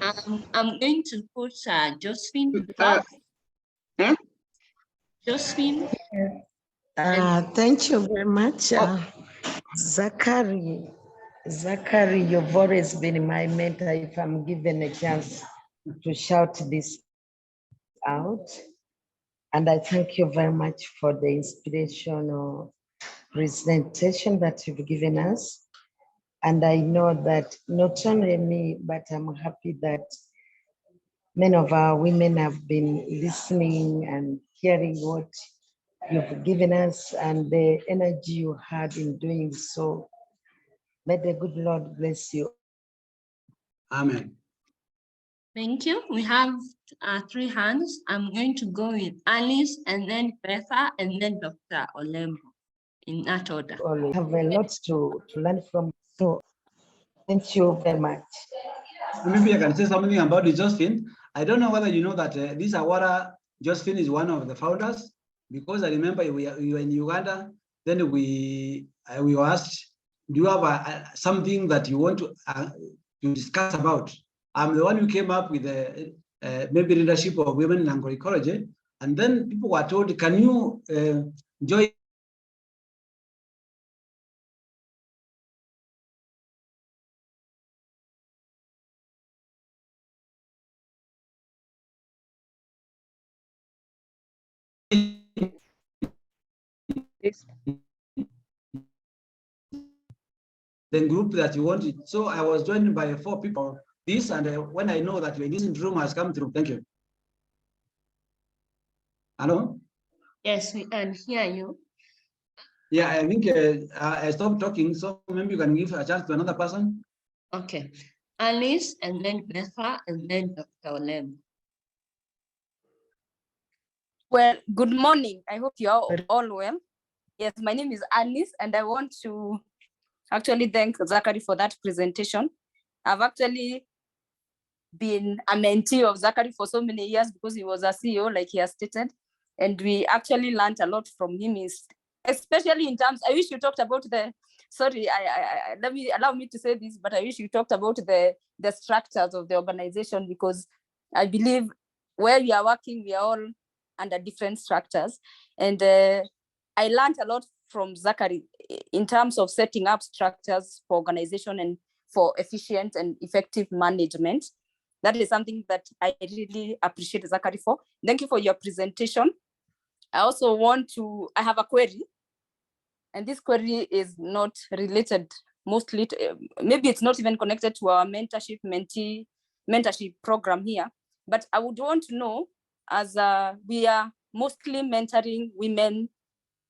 I'm going to put Josephine to talk. Josephine. Thank you very much, Zachary. Zachary, you've always been my mentor if I'm given a chance to shout this out. And I thank you very much for the inspirational presentation that you've given us. And I know that not only me, but I'm happy that many of our women have been listening and hearing what you've given us and the energy you had in doing so. May the good Lord bless you. Amen. Thank you. We have 3 hands. I'm going to go with Alice and then Betha and then Dr. Olembo in that order. We have a lot to learn from. So thank you very much. Maybe I can say something about the Josephine. I don't know whether you know that this AWOLA, Josephine is one of the founders, because I remember we were in Uganda, then we were asked, do you have something that you want to discuss about? I'm the one who came up with the maybe leadership of women in agroecology, and then people were told, can you join the group that you wanted? So I was joined by 4 people. This, and when I know that this room has come through, thank you. Hello? Yes, we can hear you. Yeah, I think I stopped talking, so maybe you can give a chance to another person. Okay. Alice and then Betha and then Dr. Olembo. Well, good morning. I hope you are all well. Yes, my name is Alice, and I want to actually thank Zachary for that presentation. I've actually been a mentee of Zachary for so many years because he was a CEO, like he has stated, and we actually learned a lot from him, especially in terms, I wish you talked about the, sorry, allow me to say this, but I wish you talked about the structures of the organization, because I believe where we are working, we are all under different structures. And I learned a lot from Zachary in terms of setting up structures for organization and for efficient and effective management. That is something that I really appreciate Zachary for. Thank you for your presentation. I also I have a query, and this query is not related mostly to, maybe it's not even connected to our mentorship program here, but I would want to know, as we are mostly mentoring women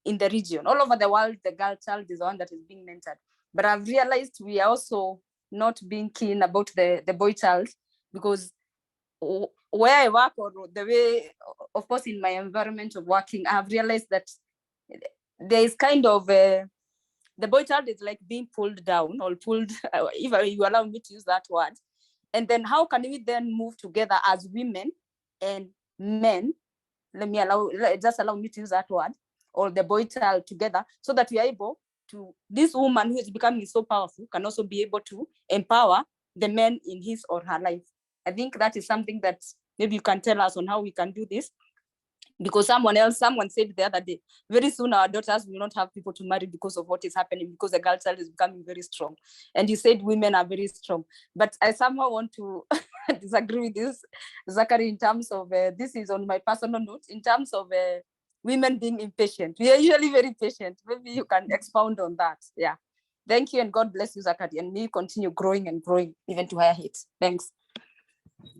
in the region, all over the world, the girl child is the one that is being mentored. But I've realized we are also not being keen about the boy child, because where I work, or the way, of course, in my environment of working, I have realized that there is kind of the boy child is like being pulled down or pulled, if you allow me to use that word. And then how can we then move together as women and men? Just allow me to use that word, or the boy child together, so that we are able to, this woman who is becoming so powerful can also be able to empower the men in his or her life. I think that is something that maybe you can tell us on how we can do this. Because someone said the other day, very soon our daughters will not have people to marry because of what is happening, because the girl child is becoming very strong. And you said women are very strong. But I somehow want to disagree with this, Zachary, in terms of, this is on my personal note, in terms of women being impatient. We are usually very patient. Maybe you can expound on that. Yeah. Thank you, and God bless you, Zachary, and may you continue growing and growing even to higher heights. Thanks.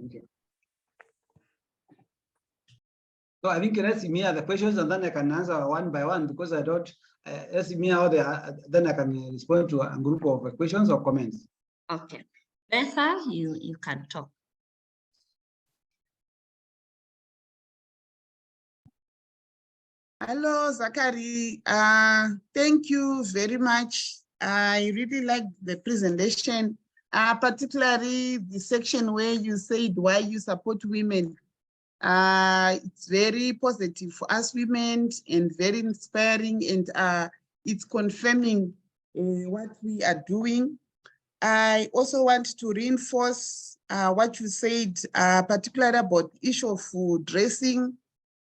Okay. So I think let's see me the questions, and then I can answer one by one, because I don't, let's see me how they are, then I can respond to a group of questions or comments. Okay. Betha, you can talk. Hello, Zachary. Thank you very much. I really liked the presentation, particularly the section where you said why you support women. It's very positive for us women and very inspiring, and it's confirming what we are doing. I also want to reinforce what you said, particularly about the issue of dressing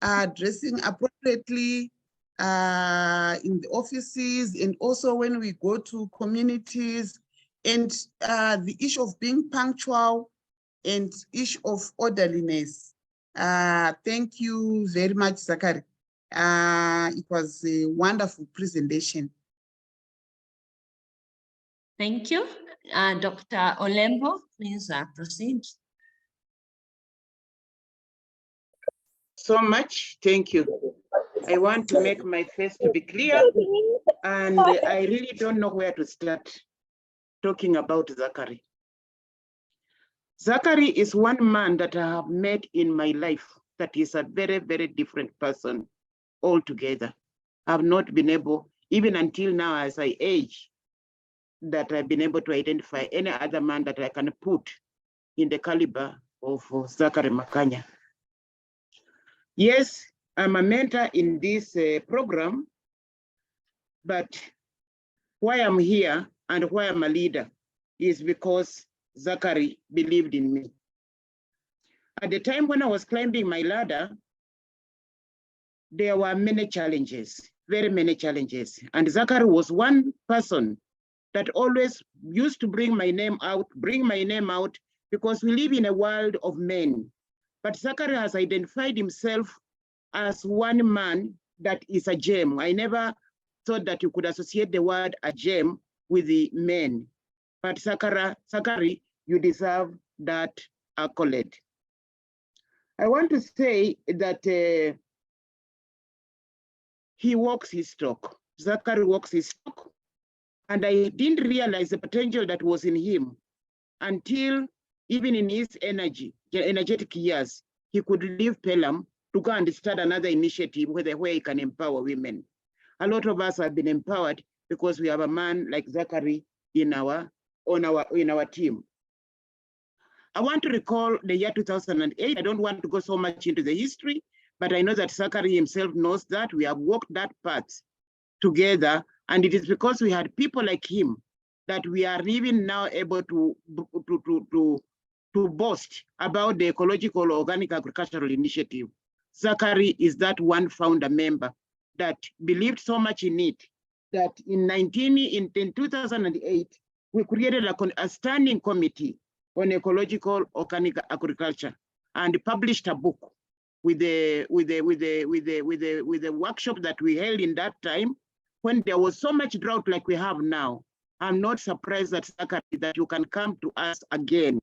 appropriately in the offices, and also when we go to communities, and the issue of being punctual and issue of orderliness. Thank you very much, Zachary. It was a wonderful presentation. Thank you. Dr. Olembo, please proceed. So much, thank you. I want to make my face to be clear, and I really don't know where to start talking about Zachary. Zachary is one man that I have met in my life that is a very, very different person altogether. I've not been able, even until now as I age, that I've been able to identify any other man that I can put in the caliber of Zachary Makanya. Yes, I'm a mentor in this program, but why I'm here and why I'm a leader is because Zachary believed in me. At the time when I was climbing my ladder, there were many challenges, very many challenges. And Zachary was one person that always used to bring my name out, because we live in a world of men. But Zachary has identified himself as one man that is a gem. I never thought that you could associate the word a gem with the men. But Zachary, you deserve that accolade. I want to say that he walks his talk. Zachary walks his talk. And I didn't realize the potential that was in him until even in his energetic years, he could leave Pelham to go and start another initiative where he can empower women. A lot of us have been empowered because we have a man like Zachary in our team. I want to recall the year 2008. I don't want to go so much into the history, but I know that Zachary himself knows that we have walked that path together, and it is because we had people like him that we are even now able to boast about the ecological organic agricultural initiative. Zachary is that one founder member that believed so much in it that in 2008, we created a standing committee on ecological organic agriculture and published a book with the workshop that we held in that time when there was so much drought like we have now. I'm not surprised that Zachary, that you can come to us again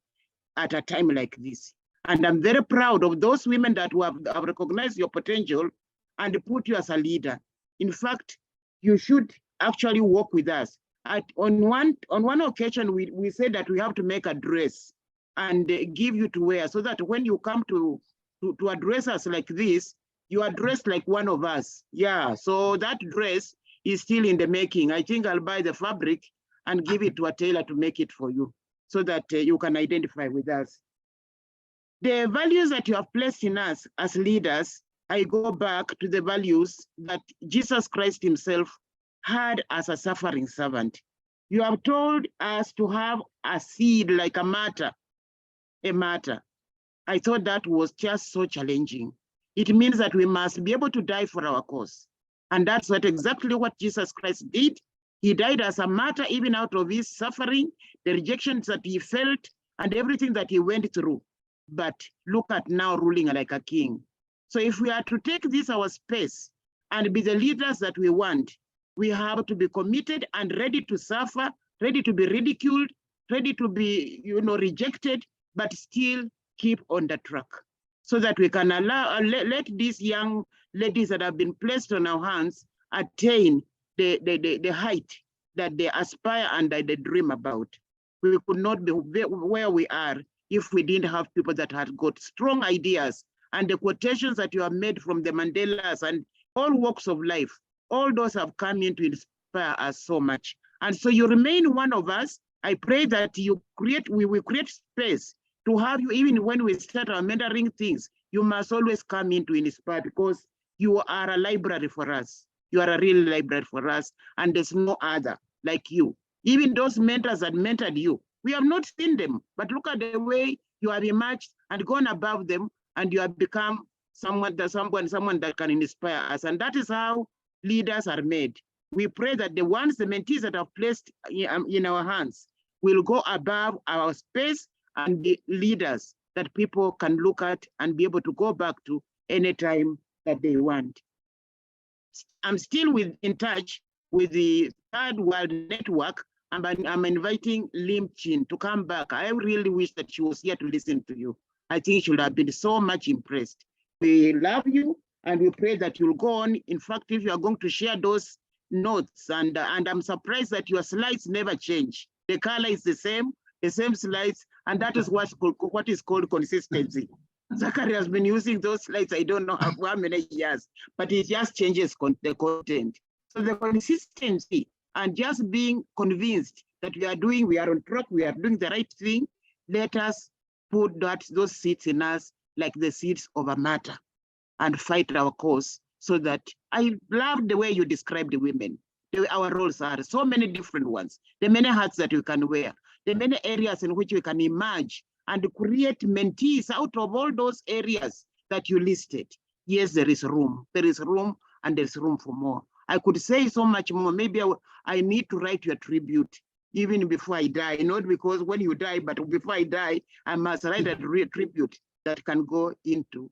at a time like this. And I'm very proud of those women that have recognized your potential and put you as a leader. In fact, you should actually work with us. On one occasion, we said that we have to make a dress and give you to wear so that when you come to address us like this, you are dressed like one of us. Yeah, so that dress is still in the making. I think I'll buy the fabric and give it to a tailor to make it for you so that you can identify with us. The values that you have placed in us as leaders, I go back to the values that Jesus Christ himself had as a suffering servant. You have told us to have a seed like a matter. I thought that was just so challenging. it means that we must be able to die for our cause. And that's exactly what Jesus Christ did. He died as a martyr, even out of his suffering, the rejections that he felt, and everything that he went through. But look at now ruling like a king. So if we are to take this our space and be the leaders that we want, we have to be committed and ready to suffer, ready to be ridiculed, ready to be, rejected, but still keep on the track, so that we can let these young ladies that have been placed on our hands attain the height that they aspire and that they dream about. We could not be where we are if we didn't have people that had got strong ideas, and the quotations that you have made from the Mandelas and all walks of life, all those have come in to inspire us so much. And so you remain one of us. I pray that we will create space to have you, even when we start our mentoring things. You must always come in to inspire, because you are a library for us. You are a real library for us, and there's no other like you. Even those mentors that mentored you, we have not seen them, but look at the way you have emerged and gone above them, and you have become someone that can inspire us. And that is how leaders are made. We pray that the mentees that are placed in our hands will go above our space and be leaders that people can look at and be able to go back to anytime that they want. I'm still in touch with the Third World Network, and I'm inviting Lim Chin to come back. I really wish that she was here to listen to you. I think she would have been so much impressed. We love you, and we pray that you'll go on. In fact, if you are going to share those notes, and I'm surprised that your slides never change. The color is the same slides, and that is what is called consistency. Zachary has been using those slides, I don't know how many years, but it just changes the content. So the consistency and just being convinced that we are on track, we are doing the right thing, let us put those seeds in us like the seeds of a martyr and fight our cause. So that I love the way you describe the women. Our roles are so many different ones, the many hats that we can wear, the many areas in which we can emerge and create mentees out of all those areas that you listed. Yes, there is room, and there's room for more. I could say so much more. Maybe I need to write you a tribute even before I die, not because when you die, but before I die, I must write a tribute that can go into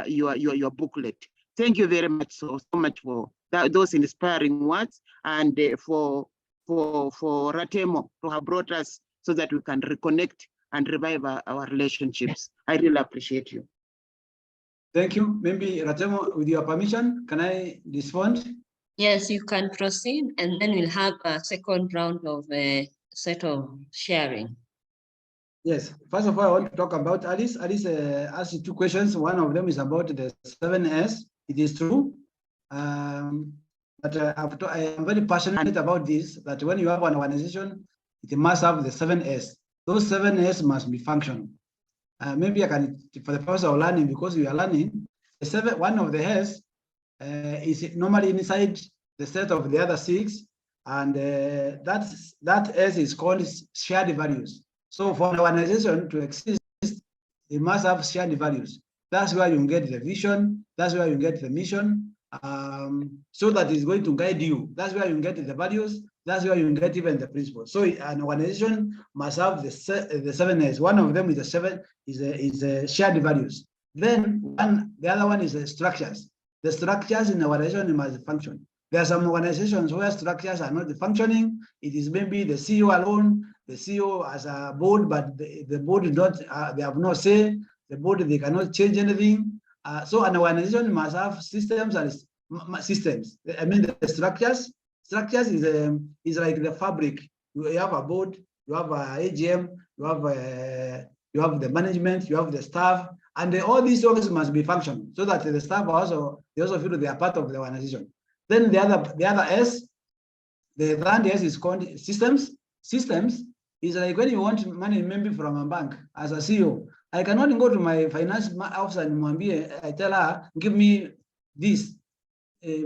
your booklet. Thank you very much so much for those inspiring words, and for Ratemo to have brought us so that we can reconnect and revive our relationships. I really appreciate you. Thank you. Maybe Ratemo, with your permission, can I respond? Yes, you can proceed, and then we'll have a second round of set of sharing. Yes, first of all, I want to talk about Alice. Alice asked 2 questions. One of them is about the 7S. It is true. But I am very passionate about this, that when you have an organization, it must have the 7S. Those 7S must be functional. Maybe I can, for the purpose of learning, because we are learning, one of the S is normally inside the set of the other 6, and that S is called shared values. So for an organization to exist, it must have shared values. That's where you get the vision, that's where you get the mission, so that it's going to guide you. That's where you get the values, that's where you get even the principles. So an organization must have the 7 A's. One of them is the shared values. Then the other one is the structures. The structures in the organization must function. There are some organizations where structures are not functioning. It is maybe the CEO alone, the CEO as a board, but the board is not, they have no say. The board, they cannot change anything. So an organization must have systems and systems. I mean, the structures. Structures is like the fabric. You have a board, you have a AGM, you have the management, you have the staff, and all these things must be functional so that the staff also feel they are part of the organization. Then the other S, the brand S is called systems. Systems is like when you want money maybe from a bank as a CEO. I cannot go to my finance officer and I tell her, give me this.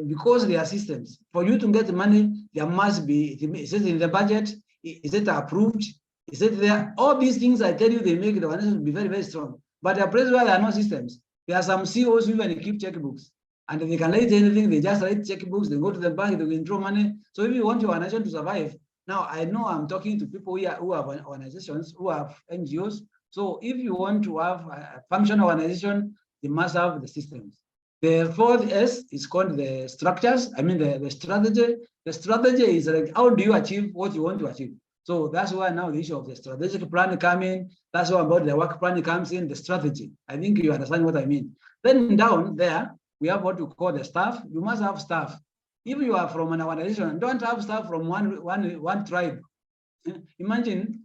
Because they are systems. For you to get the money, there must be, is it in the budget? Is it approved? Is it there? All these things I tell you, they make the organization be very, very strong. But the place where there are no systems, There are some CEOs who even keep checkbooks, and they can write anything. They just write checkbooks. They go to the bank. They withdraw money. So if you want your organization to survive, now I know I'm talking to people who have organizations, who have NGOs. So if you want to have a functional organization, they must have the systems. The fourth S is called the structures. I mean the strategy. The strategy is like, how do you achieve what you want to achieve? So that's why now the issue of the strategic plan comes in. That's why about the work plan comes in, the strategy. I think you understand what I mean. Then down there, we have what you call the staff. You must have staff. If you are from an organization, don't have staff from one tribe. Imagine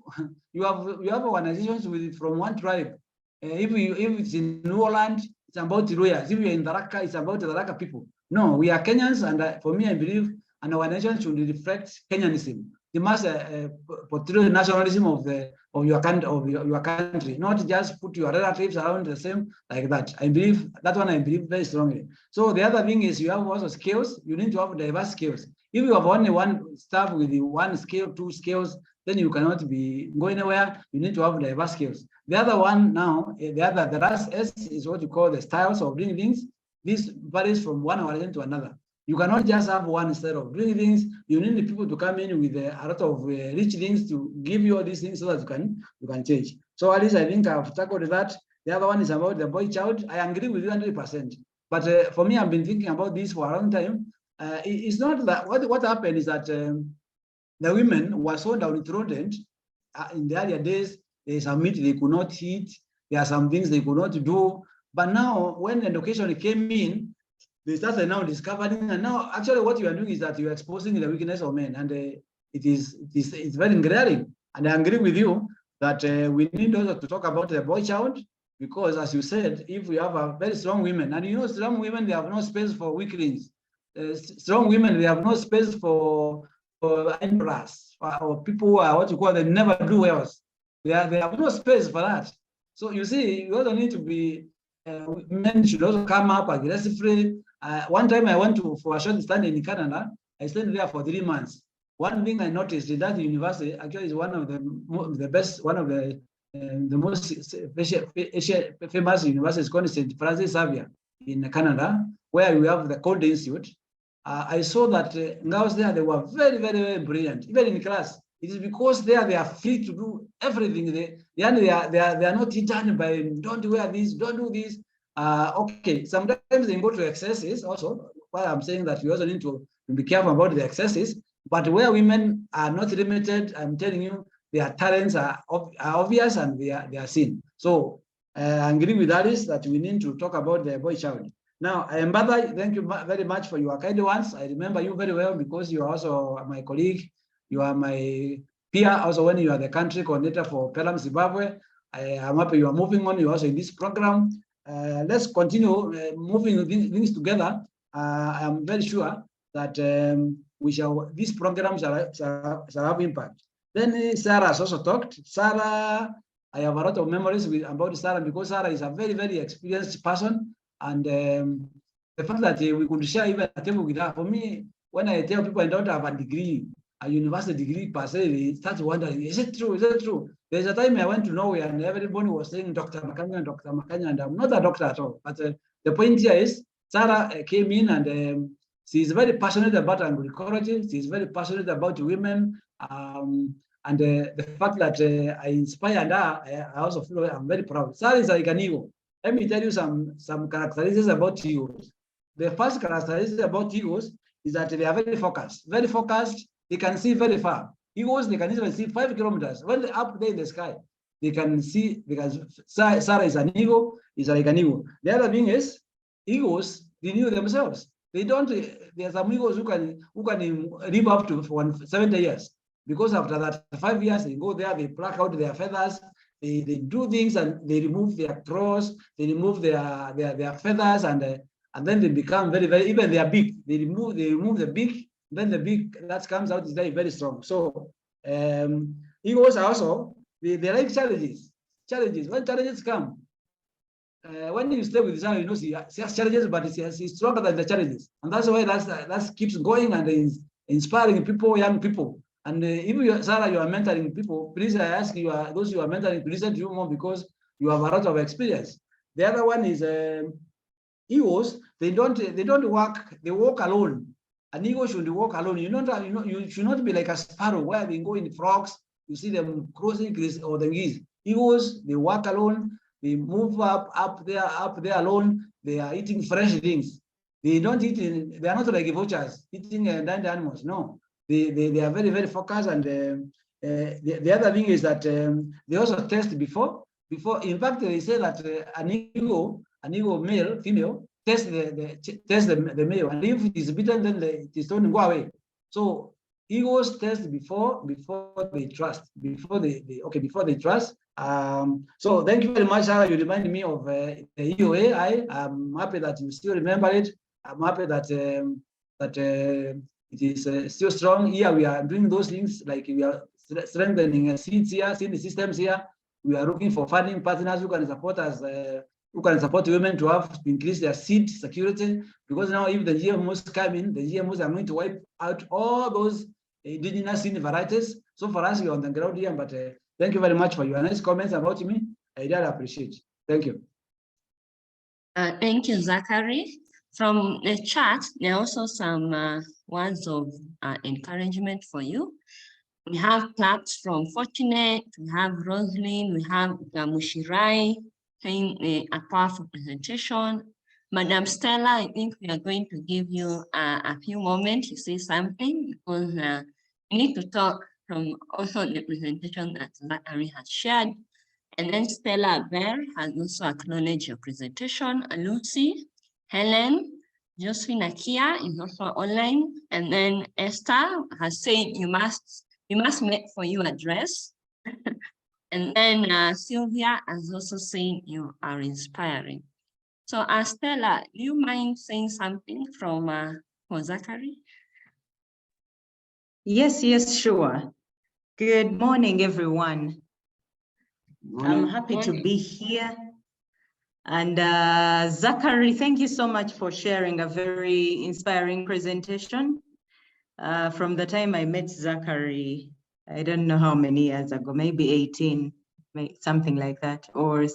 you have organizations from one tribe. If it's in New Orleans, it's about Royals. If you're in Tharaka, it's about the Tharaka people. No, we are Kenyans, and for me, I believe an organization should reflect Kenyanism. They must portray the nationalism of your country, not just put your relatives around the same like that. I believe that one. I believe very strongly. So the other thing is you have also skills. You need to have diverse skills. If you have only one staff with one skill, two skills, then you cannot be going anywhere. You need to have diverse skills. The other one now, the last S is what you call the styles of doing things. This varies from one organization to another. You cannot just have one instead of doing things. You need the people to come in with a lot of rich things to give you all these things so that you can change. So at least I think I've tackled that. The other one is about the boy child. I agree with you 100%. But for me, I've been thinking about this for a long time. It's not that what happened is that the women were so downtrodden in the earlier days. There's some meat they could not eat. There are some things they could not do. But now, when education came in, they started now discovering, and now actually what you are doing is that you are exposing the weakness of men, and it's very glaring. And I agree with you that we need also to talk about the boy child, because as you said, if we have a very strong women, and you know, strong women, they have no space for weaklings. Strong women, they have no space for emperors or people who are what you call the never do wells. They have no space for that. So you see, you also need to be men should also come up aggressively. One time I went for a short study in Canada. I stayed there for 3 months. One thing I noticed is that the university actually is one of the best, one of the most famous universities called St. Francis Xavier in Canada, where we have the Cold Institute. I saw that girls there, they were very, very, very brilliant, even in class. It is because there they are free to do everything. They are not hindered by don't wear this, don't do this. Okay, sometimes they go to excesses also. Well, I'm saying that we also need to be careful about the excesses. But where women are not limited, I'm telling you, their talents are obvious and they are seen. So I agree with Alice that we need to talk about the boy child. Now, Mbada, thank you very much for your kind words. I remember you very well because you are also my colleague. You are my peer also when you are the country coordinator for Pelham Zimbabwe. I'm happy you are moving on. You're also in this program. Let's continue moving things together. I'm very sure that this program shall have impact. Then Sarah has also talked. Sarah, I have a lot of memories about Sarah because Sarah is a very, very experienced person. And the fact that we could share even a table with her, for me, when I tell people I don't have a degree, a university degree per se, they start wondering, is it true? Is it true? There's a time I went to Norway and everybody was saying Dr. Makanya, and I'm not a doctor at all. But the point here is, Sarah came in and she's very passionate about agroecology. She's very passionate about women. And the fact that I inspired her, I also feel I'm very proud. Sarah is like an eagle. Let me tell you some characteristics about eagles. The first characteristic about eagles is that they are very focused. Very focused. They can see very far. Eagles, they can even see 5 kilometers. When they're up there in the sky, they can see, because Sarah is an eagle, is like an eagle. The other thing is, eagles, they knew themselves. They don't, there are some eagles who can live up to 70 years. Because after that 5 years, they go there, they pluck out their feathers, they do things and they remove their claws, they remove their feathers, and then they become very, very, even their beak, they remove the beak, then the beak that comes out is very, very strong. So eagles are also, they like challenges. When challenges come, when you stay with Sarah, you know, she has challenges, but she's stronger than the challenges. And that's why that keeps going and is inspiring people, young people. And if you, Sarah, you are mentoring people, please, I ask you, those you are mentoring, to listen to you more because you have a lot of experience. The other one is egos. They don't work. They walk alone. An ego should walk alone. You should not be like a sparrow where they go in frogs. You see them crossing or the geese. Egos, they walk alone. They move up there alone. They are eating fresh things. They don't eat. They are not like vultures eating land animals. No, they are very, very focused. And the other thing is that they also test before. In fact, they say that an ego male, female, test the male, and if it is beaten, then it is don't go away. So egos test before they trust. Before they trust. So thank you very much, Sarah. You remind me of the EOA. I'm happy that you still remember it. I'm happy that it is still strong. Here we are doing those things, like we are strengthening seeds here, seed systems here. We are looking for funding partners who can support us, who can support women to increase their seed security. Because now, if the GMOs come in, the GMOs are going to wipe out all those indigenous seed varieties. So for us, we're on the ground here. But thank you very much for your nice comments about me. I really appreciate it. Thank you. Thank you, Zachary. From the chat, there are also some words of encouragement for you. We have claps from Fortunate, we have Roslyn, we have Mushirai saying a powerful presentation. Madam Stella, I think we are going to give you a few moments to say something, because we need to talk from also the presentation that Zachary has shared. And then Stella Bear has also acknowledged your presentation. Lucy, Helen, Josephine Akia is also online. And then Esther has said we must make for you address. And then Sylvia has also said you are inspiring. So Stella, do you mind saying something from for Zachary? Yes, sure. Good morning, everyone. I'm happy to be here. And Zachary, thank you so much for sharing a very inspiring presentation. From the time I met Zachary, I don't know how many years ago, maybe 18, something like that, or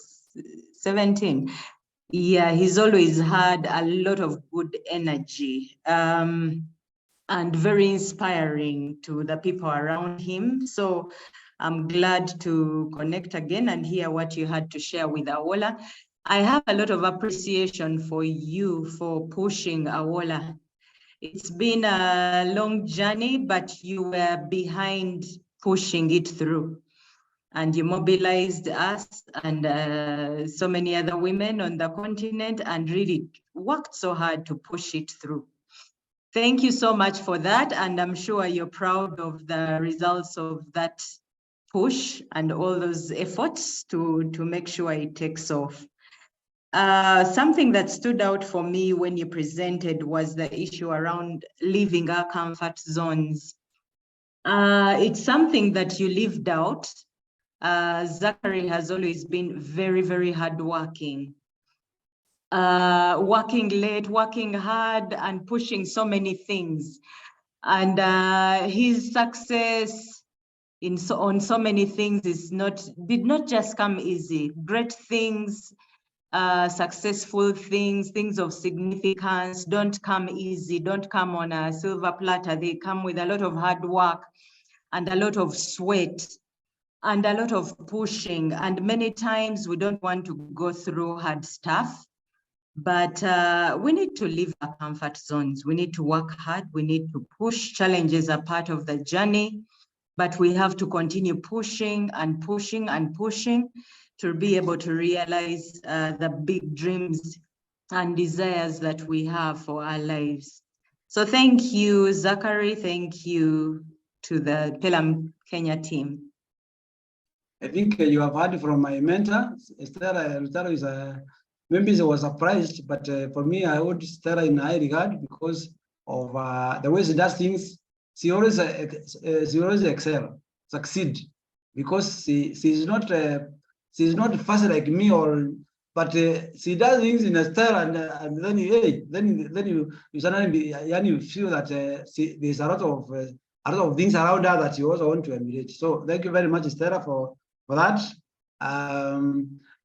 17. Yeah, he's always had a lot of good energy and very inspiring to the people around him. So I'm glad to connect again and hear what you had to share with AWOLA. I have a lot of appreciation for you for pushing AWOLA. It's been a long journey, but you were behind pushing it through. And you mobilized us and so many other women on the continent and really worked so hard to push it through. Thank you so much for that. And I'm sure you're proud of the results of that push and all those efforts to make sure it takes off. Something that stood out for me when you presented was the issue around leaving our comfort zones. It's something that you lived out. Zachary has always been very, very hardworking. Working late, working hard, and pushing so many things. And his success on so many things did not just come easy. Great things, successful things of significance don't come easy, don't come on a silver platter. They come with a lot of hard work and a lot of sweat and a lot of pushing. And many times we don't want to go through hard stuff, but we need to leave our comfort zones. We need to work hard. We need to push. Challenges are part of the journey, but we have to continue pushing and pushing and pushing to be able to realize the big dreams and desires that we have for our lives. So thank you, Zachary. Thank you to the Pelham Kenya team. I think you have heard from my mentor, Stella. Is maybe she was surprised, but for me, I hold Stella in high regard because of the way she does things. She always excel, succeed, because she's not fast like me, but she does things in a style, and then you suddenly you feel that there's a lot of things around her that you also want to emulate. So thank you very much, Stella, for that.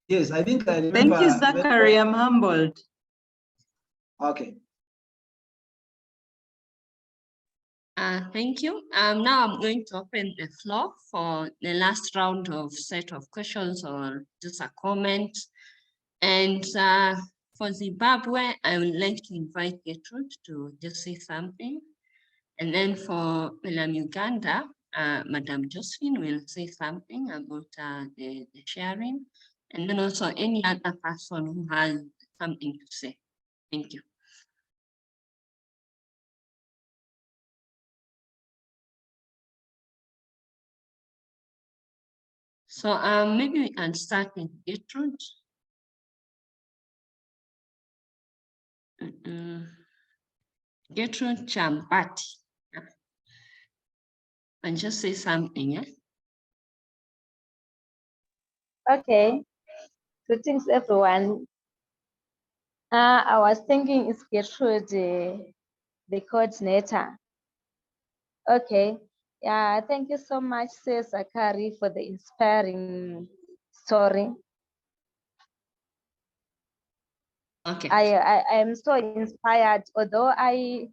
Yes, I think I remember. Thank you, Zachary. I'm humbled. Okay. Thank you. Now I'm going to open the floor for the last round of set of questions or just a comment. And for Zimbabwe, I would like to invite Gertrude to just say something. And then for Uganda, Madam Josephine will say something about the sharing. And then also any other person who has something to say. Thank you. So maybe we can start with Gertrude. Gertrude Chambati. And just say something, yeah? Okay. Greetings, everyone. I was thinking it's Gertrude, the coordinator. Okay. Yeah, thank you so much, Sir Zachary, for the inspiring story. Okay. I am so inspired, although I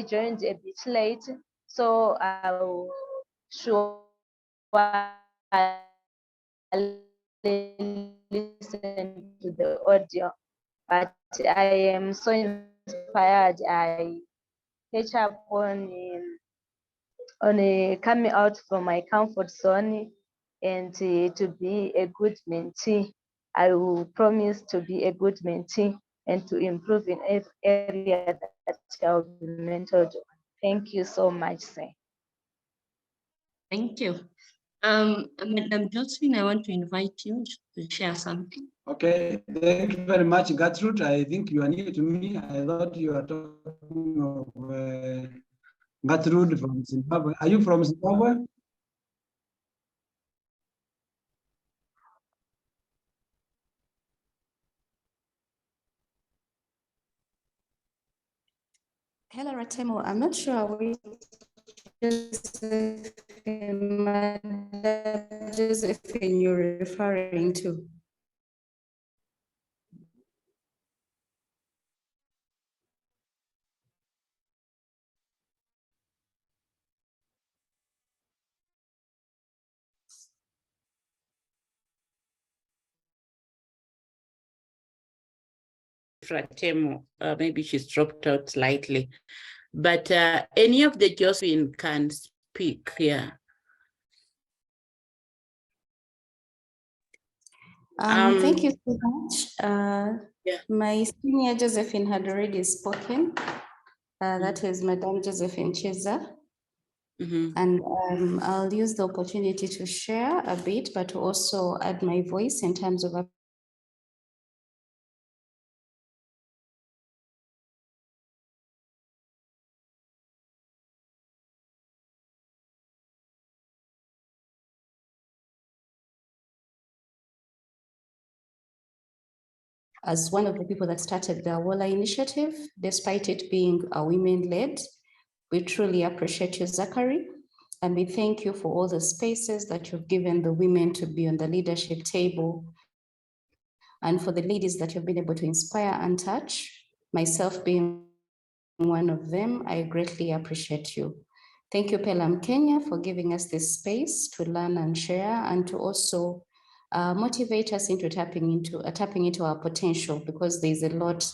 joined a bit late, so I'll sure listen to the audio. But I am so inspired. I catch up on coming out from my comfort zone and to be a good mentee. I will promise to be a good mentee and to improve in every area that I'll be mentored. Thank you so much, sir. Thank you. Madam Josephine, I want to invite you to share something. Okay, thank you very much, Gertrude. I think you are new to me. I thought you were talking of Gertrude from Zimbabwe. Are you from Zimbabwe? Hello, Ratemo. I'm not sure which Josephine you're referring to. Fratemo, maybe she's dropped out slightly, but any of the Josephine can speak here. Thank you so much. Yeah. My senior Josephine had already spoken. That is Madame Josephine Cheza. And I'll use the opportunity to share a bit, but to also add my voice in terms of as one of the people that started the AWOLA initiative, despite it being a women-led. We truly appreciate you, Zachary, and we thank you for all the spaces that you've given the women to be on the leadership table, and for the ladies that you've been able to inspire and touch, myself being one of them. I greatly appreciate you. Thank you, Pelam Kenya, for giving us this space to learn and share, and to also motivate us into tapping into our potential, because there's a lot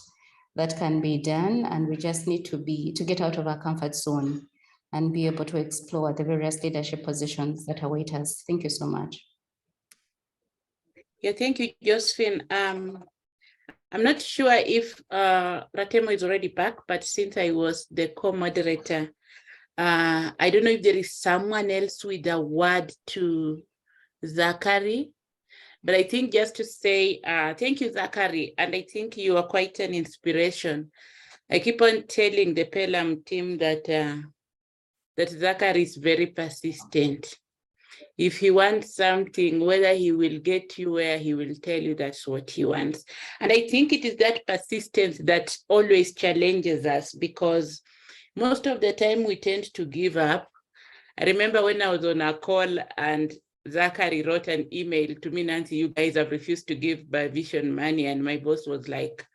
that can be done, and we just need to get out of our comfort zone and be able to explore the various leadership positions that await us. Thank you so much. Yeah, thank you, Josephine. I'm not sure if Ratemo is already back, but since I was the co-moderator, I don't know if there is someone else with a word to Zachary, but I think just to say thank you, Zachary, and I think you are quite an inspiration. I keep on telling the Pelham team that that Zachary is very persistent. If he wants something, whether he will get you where, he will tell you that's what he wants. And I think it is that persistence that always challenges us, because most of the time we tend to give up. I remember when I was on a call and Zachary wrote an email to me, Nancy, you guys have refused to give by vision money. And my boss was like,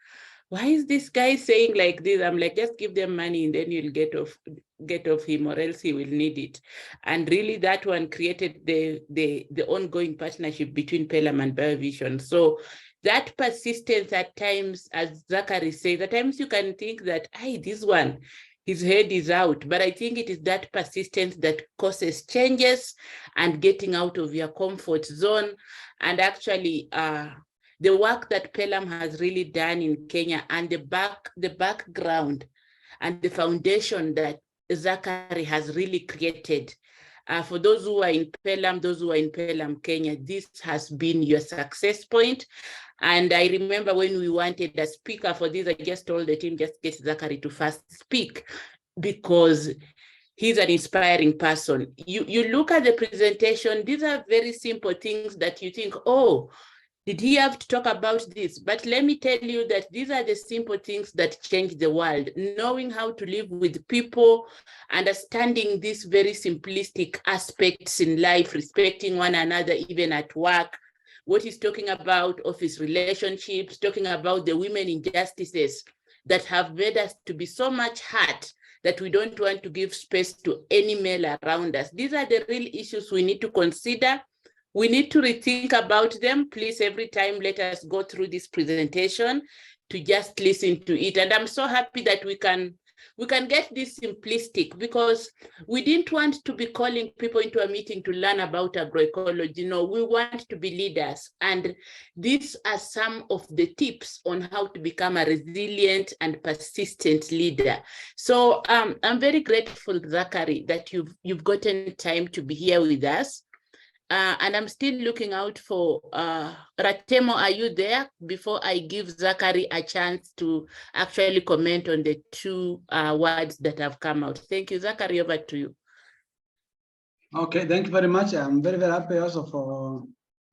why is this guy saying like this? I'm like, just give them money and then you'll get off him, or else he will need it. And really that one created the ongoing partnership between Pelham and BioVision. So that persistence at times, as Zachary says, at times you can think that, hey, this one, his head is out. But I think it is that persistence that causes changes and getting out of your comfort zone. And actually, the work that Pelham has really done in Kenya, and the background and the foundation that Zachary has really created. For those who are in Pelham, Kenya, this has been your success point. And I remember when we wanted a speaker for this, I just told the team, just get Zachary to first speak, because he's an inspiring person. You look at the presentation, these are very simple things that you think, oh, did he have to talk about this? But let me tell you that these are the simple things that change the world. Knowing how to live with people, understanding these very simplistic aspects in life, respecting one another, even at work, what he's talking about, office relationships, talking about the women injustices that have made us to be so much hurt that we don't want to give space to any male around us. These are the real issues we need to consider. We need to rethink about them. Please, every time, let us go through this presentation to just listen to it. And I'm so happy that we can get this simplistic, because we didn't want to be calling people into a meeting to learn about agroecology. No, we want to be leaders. And these are some of the tips on how to become a resilient and persistent leader. So I'm very grateful, Zachary, that you've gotten time to be here with us. And I'm still looking out for Ratemo. Are you there? Before I give Zachary a chance to actually comment on the two words that have come out. Thank you, Zachary, over to you. Okay, thank you very much. I'm very, very happy also for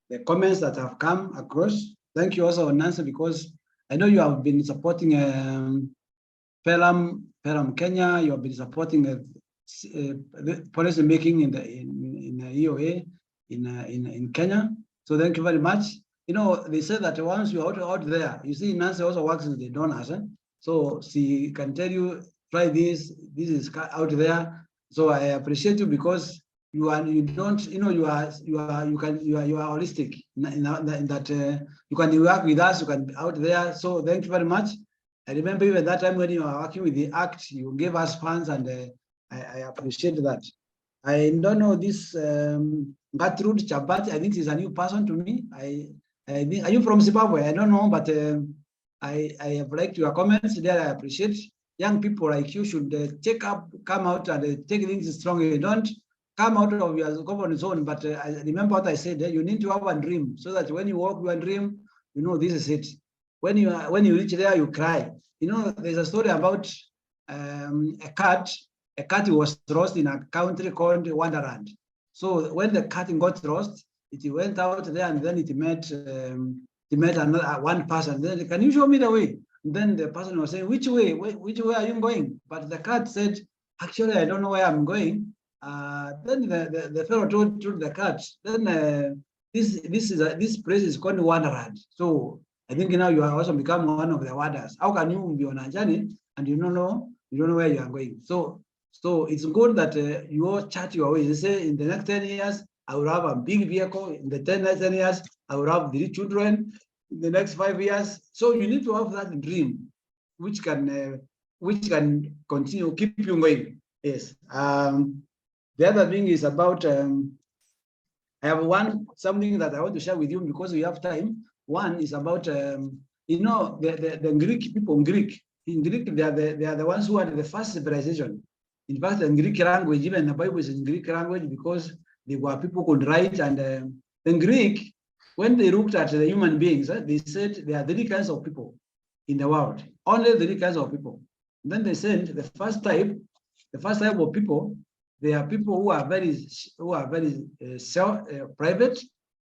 the comments that have come across. Thank you also, Nancy, because I know you have been supporting Pelham Kenya. You have been supporting the policy making in the EOA. In Kenya. So thank you very much. You know, they say that once you're out there, you see, Nancy also works with the donors. So she can tell you, try this is out there. So I appreciate you, because you are holistic in that you can work with us, you can be out there. So thank you very much. I remember even that time when you were working with the ACT, you gave us funds, and I appreciate that. I don't know this Gertrude Chabati. I think she's a new person to me. I think, are you from Zimbabwe? I don't know, but I have liked your comments there. I appreciate. Young people like you should come out and take things strongly. You don't come out of your comfort zone. But I remember what I said. You need to have a dream, so that when you walk your dream, you know this is it. When you reach there, you cry. You know, there's a story about a cat. A cat was lost in a country called Wonderland. So when the cat got lost, it went out there, and then it met another one person. Then, can you show me the way? And then the person was saying, which way are you going? But the cat said, actually, I don't know where I'm going. Then the fellow told the cat, then this place is called Wonderland. So I think now you have also become one of the wonders. How can you be on a journey and you don't know where you are going? So it's good that you chart your way. You say, in the next 10 years, I will have a big vehicle. In the 10 years, I will have 3 children. In the next 5 years. So you need to have that dream, which can continue, keep you going. Yes. The other thing is about, I have something that I want to share with you, because we have time. One is about, you know, the Greek people in Greek, they are the ones who had the first civilization. In fact, in Greek language, even the Bible is in Greek language, because they were people could write. And in Greek, when they looked at the human beings, they said there are 3 kinds of people in the world. Only 3 kinds of people. And then they said the first type of people, they are people who are very private.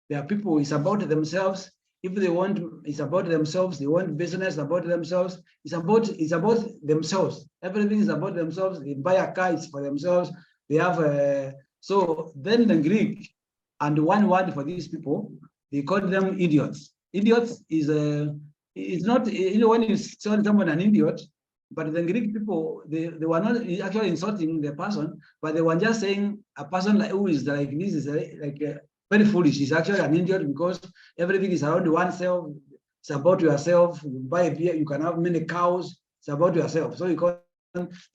They are people who is about themselves. If they want, it's about themselves. They want business about themselves. It's about themselves. Everything is about themselves. They buy a car, it's for themselves. They have so then the Greek, And one word for these people, they call them idiots. Idiots is it's not, when you tell someone an idiot, but the Greek people, they were not actually insulting the person, but they were just saying a person who is like this is very foolish. Is actually an idiot because everything is around oneself. It's about yourself. You buy a beer, you can have many cows. It's about yourself. So they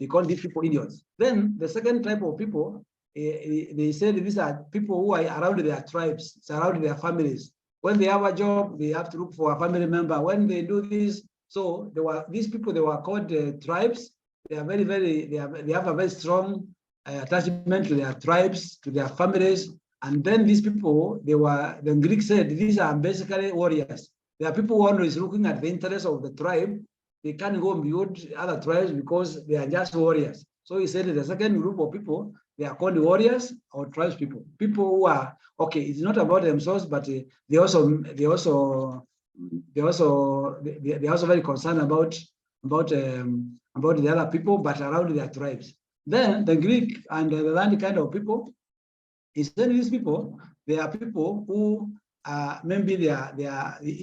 call these people idiots. Then the second type of people, they said these are people who are around their tribes, around their families. When they have a job, they have to look for a family member. When they do this, so these people, they were called tribes. They are they have a very strong attachment to their tribes, to their families. And then these people, the Greeks said, these are basically warriors. There are people who are always looking at the interests of the tribe. They can't go beyond other tribes because they are just warriors. So he said the second group of people, they are called warriors or tribes people. People who are, okay, it's not about themselves, but they're also very concerned about the other people, but around their tribes. Then the Greek and the Latin kind of people, is then these people, they are people who maybe they are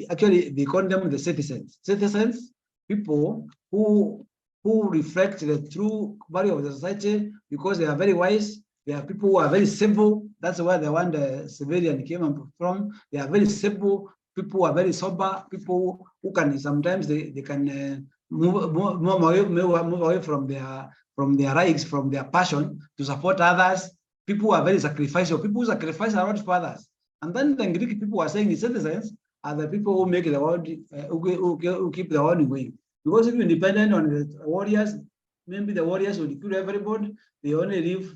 actually they call them the citizens. Citizens, people who reflect the true value of the society because they are very wise. They are people who are very simple. That's where the one the civilian came from. They are very simple. People who are very sober. People who can sometimes they can move away from their rights, from their passion to support others. People who are very sacrificial. People who sacrifice a lot for others. And then the Greek people are saying the citizens are the people who make the world, who keep the world going. Because if you're dependent on the warriors, maybe the warriors will kill everybody. They only leave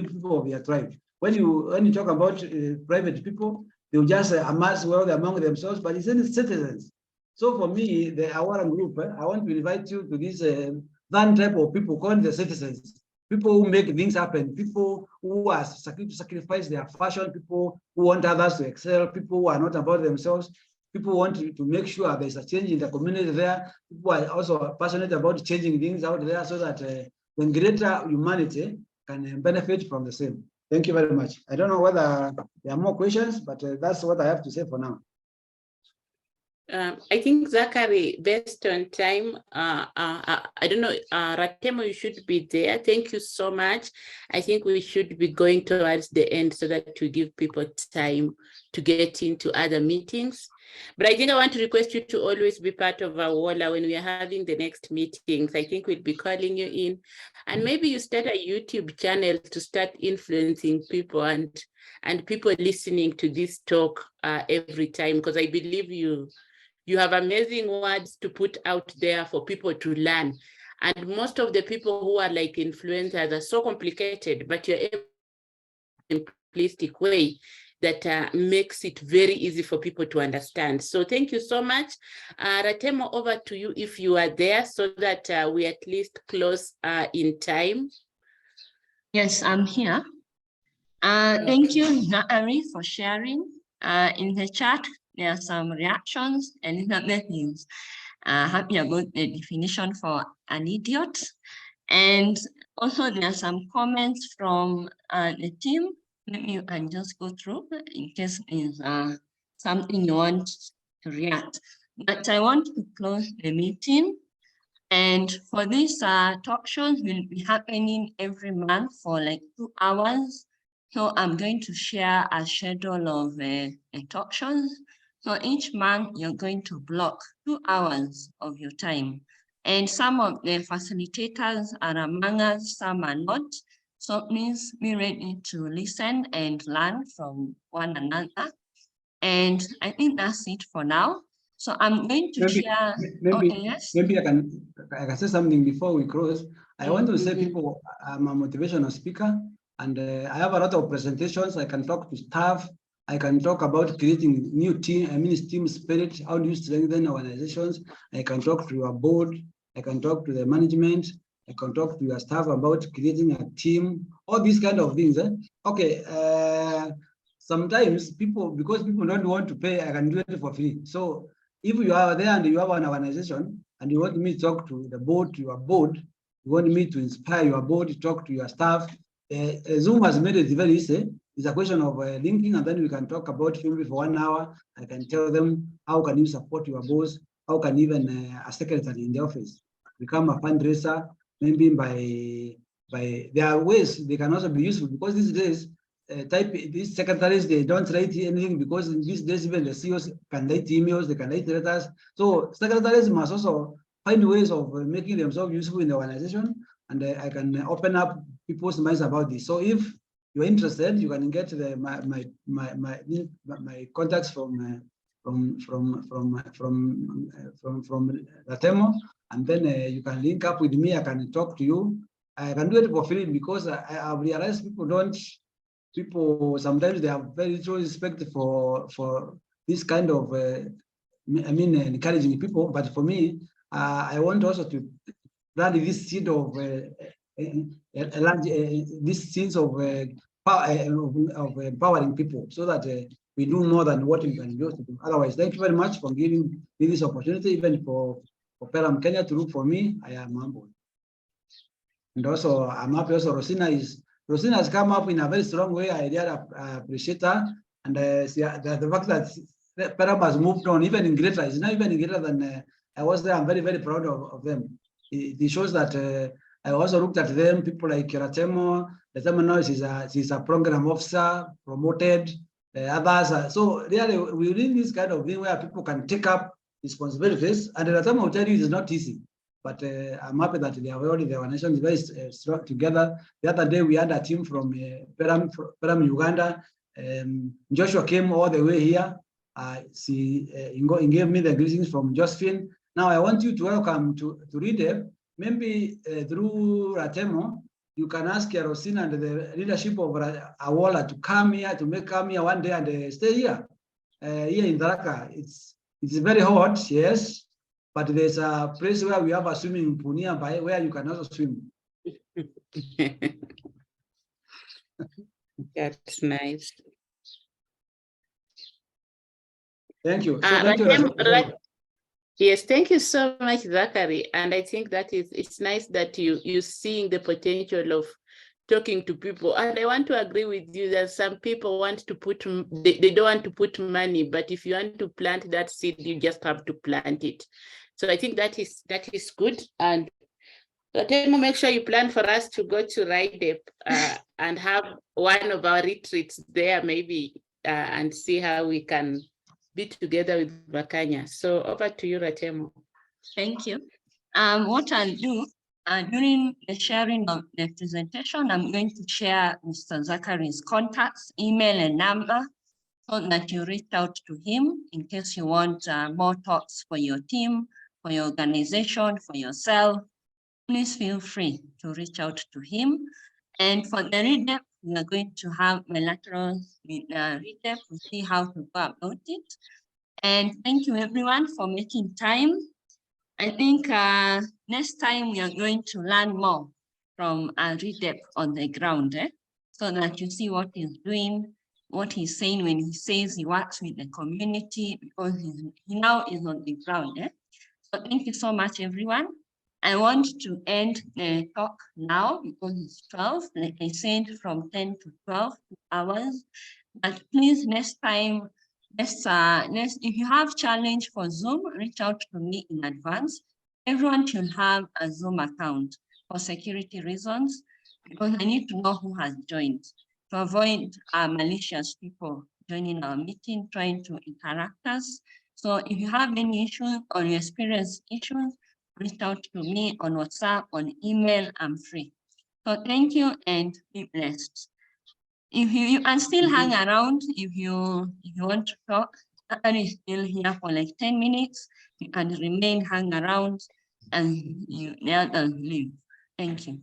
people of their tribe. When you talk about private people, they will just amass wealth among themselves, but it's only citizens. So for me, the AWOLA group, I want to invite you to this one type of people called the citizens. People who make things happen, people who are sacrifice their fashion, people who want others to excel, people who are not about themselves, people who want to make sure there's a change in the community there. People are also passionate about changing things out there so that the greater humanity can benefit from the same. Thank you very much. I don't know whether there are more questions, but that's what I have to say for now. I think, Zachary, based on time, I don't know, Ratemo, you should be there. Thank you so much. I think we should be going towards the end so that to give people time to get into other meetings. But I think I want to request you to always be part of AWOLA when we are having the next meetings. I think we'll be calling you in. And maybe you start a YouTube channel to start influencing people and people listening to this talk every time, because I believe you have amazing words to put out there for people to learn. And most of the people who are like influencers are so complicated, but you're able in a simplistic way that makes it very easy for people to understand. So thank you so much. Ratemo, over to you if you are there so that we at least close in time. Yes, I'm here. Thank you, Zachary, for sharing. In the chat, there are some reactions and Elizabeth is happy about the definition for an idiot. And also there are some comments from the team. Maybe you can just go through in case there's something you want to react. But I want to close the meeting. And for these talk shows will be happening every month for like 2 hours. So I'm going to share a schedule of talk shows. So each month you're going to block 2 hours of your time. And some of the facilitators are among us, some are not. So please be ready to listen and learn from one another. And I think that's it for now. So I'm going to share. Maybe I can say something before we close. I want to say people, I'm a motivational speaker, and I have a lot of presentations. I can talk to staff. I can talk about creating new team, team spirit, how do you strengthen organizations. I can talk to your board. I can talk to the management. I can talk to your staff about creating a team, all these kind of things. Okay, sometimes because people don't want to pay, I can do it for free. So if you are there and you have an organization and you want me to talk to the board, to your board, you want me to inspire your board, to talk to your staff, Zoom has made it very easy. it's a question of linking, and then we can talk about maybe for 1 hour. I can tell them how can you support your boss, how can even a secretary in the office become a fundraiser, maybe by there are ways they can also be useful, because these days these secretaries, they don't write anything, because in these days even the CEOs can write emails, they can write letters. So secretaries must also find ways of making themselves useful in the organization, and I can open up people's minds about this. So if you're interested, you can get my contacts from Latemo, and then you can link up with me. I can talk to you. I can do it for free, because I've realized people sometimes they have very little respect for this kind of encouraging people. But for me, I want also to plant this seed of this seeds of empowering people, so that we do more than what we can do. Otherwise, thank you very much for giving me this opportunity, even for Peram Kenya to look for me. I am humbled. And also, I'm happy also Rosina has come up in a very strong way. I really appreciate her. And the fact that Peram has moved on, even in greater, it's not even greater than I was there. I'm very, very proud of them. It shows that I also looked at them, people like Ratemo. Ratemo now she's a program officer, promoted, others. So really, we need this kind of thing where people can take up responsibilities. And Ratemo will tell you it's not easy. But I'm happy that they have already, the organization is very strong together. The other day, we had a team from Peram, Uganda. Joshua came all the way here. He gave me the greetings from Josephine. Now, I want you to welcome to REDEP. Maybe through Ratemo, you can ask Rosina and the leadership of AWOLA to come here, come here one day and stay here. Here in Tharaka, it's very hot, yes. But there's a place where we have a swimming pool nearby where you can also swim. That's nice. Thank you. Yes, thank you so much, Zachary. And I think that it's nice that you're seeing the potential of talking to people. And I want to agree with you that some people want to they don't want to put money, but if you want to plant that seed, you just have to plant it. So I think that is good. And make sure you plan for us to go to REDEP and have one of our retreats there, maybe, and see how we can be together with Makanya. So over to you, Ratemo. Thank you. What I'll do during the sharing of the presentation, I'm going to share Mr. Zachary's contacts, email and number, so that you reach out to him in case you want more talks for your team, for your organization, for yourself. Please feel free to reach out to him. And for the REDEP, we are going to have bilateral with REDEP to see how to go about it. And thank you everyone for making time. I think next time we are going to learn more from REDEP on the ground, so that you see what he's doing, what he's saying when he says he works with the community, because he now is on the ground. So thank you so much, everyone. I want to end the talk now because it's 12. Like I said, from 10 to 12 hours. But please, next time, if you have challenge for Zoom, reach out to me in advance. Everyone should have a Zoom account for security reasons, because I need to know who has joined to avoid malicious people joining our meeting, trying to interact us. So if you have any issues or you experience issues, reach out to me on WhatsApp, on email. I'm free. So thank you and be blessed. If you can still hang around, if you want to talk, and is still here for like 10 minutes, you can remain, hang around, and the others leave. Thank you.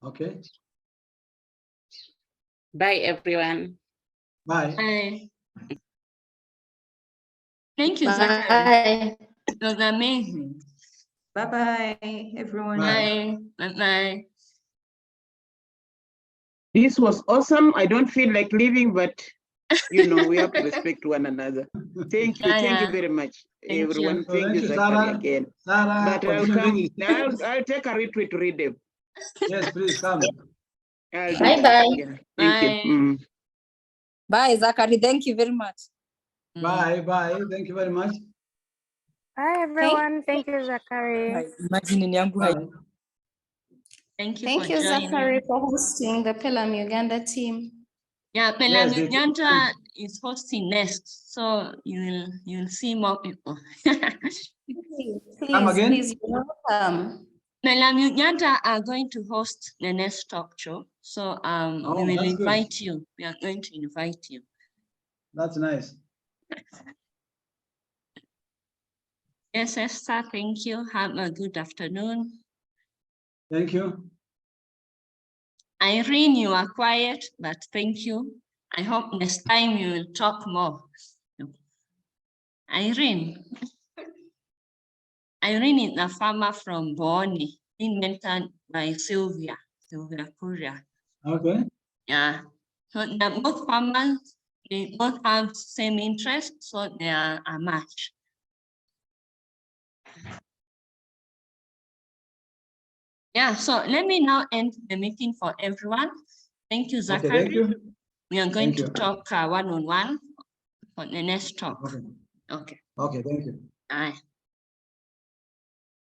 Okay. Bye, everyone. Bye. Bye. Thank you, Bye. Zachary. It was amazing. Bye-bye, everyone. Bye. Bye-bye. This was awesome. I don't feel like leaving, but you know, we have to respect one another. Thank you. Thank you very much, everyone. Thank you, Zachary, again. Sarah, but I'll come. I'll take a retreat to read them. Yes, please come. Bye-bye. Yeah, thank you. Bye. Mm. Bye, Zachary. Thank you very much. Bye, bye. Thank you very much. Bye, everyone. Thank you, Zachary. Bye. Thank you Thank for you, joining. Zachary, for hosting the Pelham Uganda team. Yeah, Yes, Pelham they- Uganda is hosting next, so you'll see more people. Come again? Please, you're welcome. Pelham Uganda are going to host the next talk show, so Oh, we will that's good. invite you. We are going to invite you. That's nice. Yes, Esther, thank you. Have a good afternoon. Thank you. Irene, you are quiet, but thank you. I hope next time you will talk more. Irene. Irene is a farmer from Boni, being mentored by Sylvia Kuria. Okay. Yeah. So they're both farmers, they both have same interest, so they are a match. Yeah, so let me now end the meeting for everyone. Thank you, Okay, Zachary. thank you. We are going Thank to you. talk one-on-one for the next talk. Okay. Okay. Okay, thank you. Bye.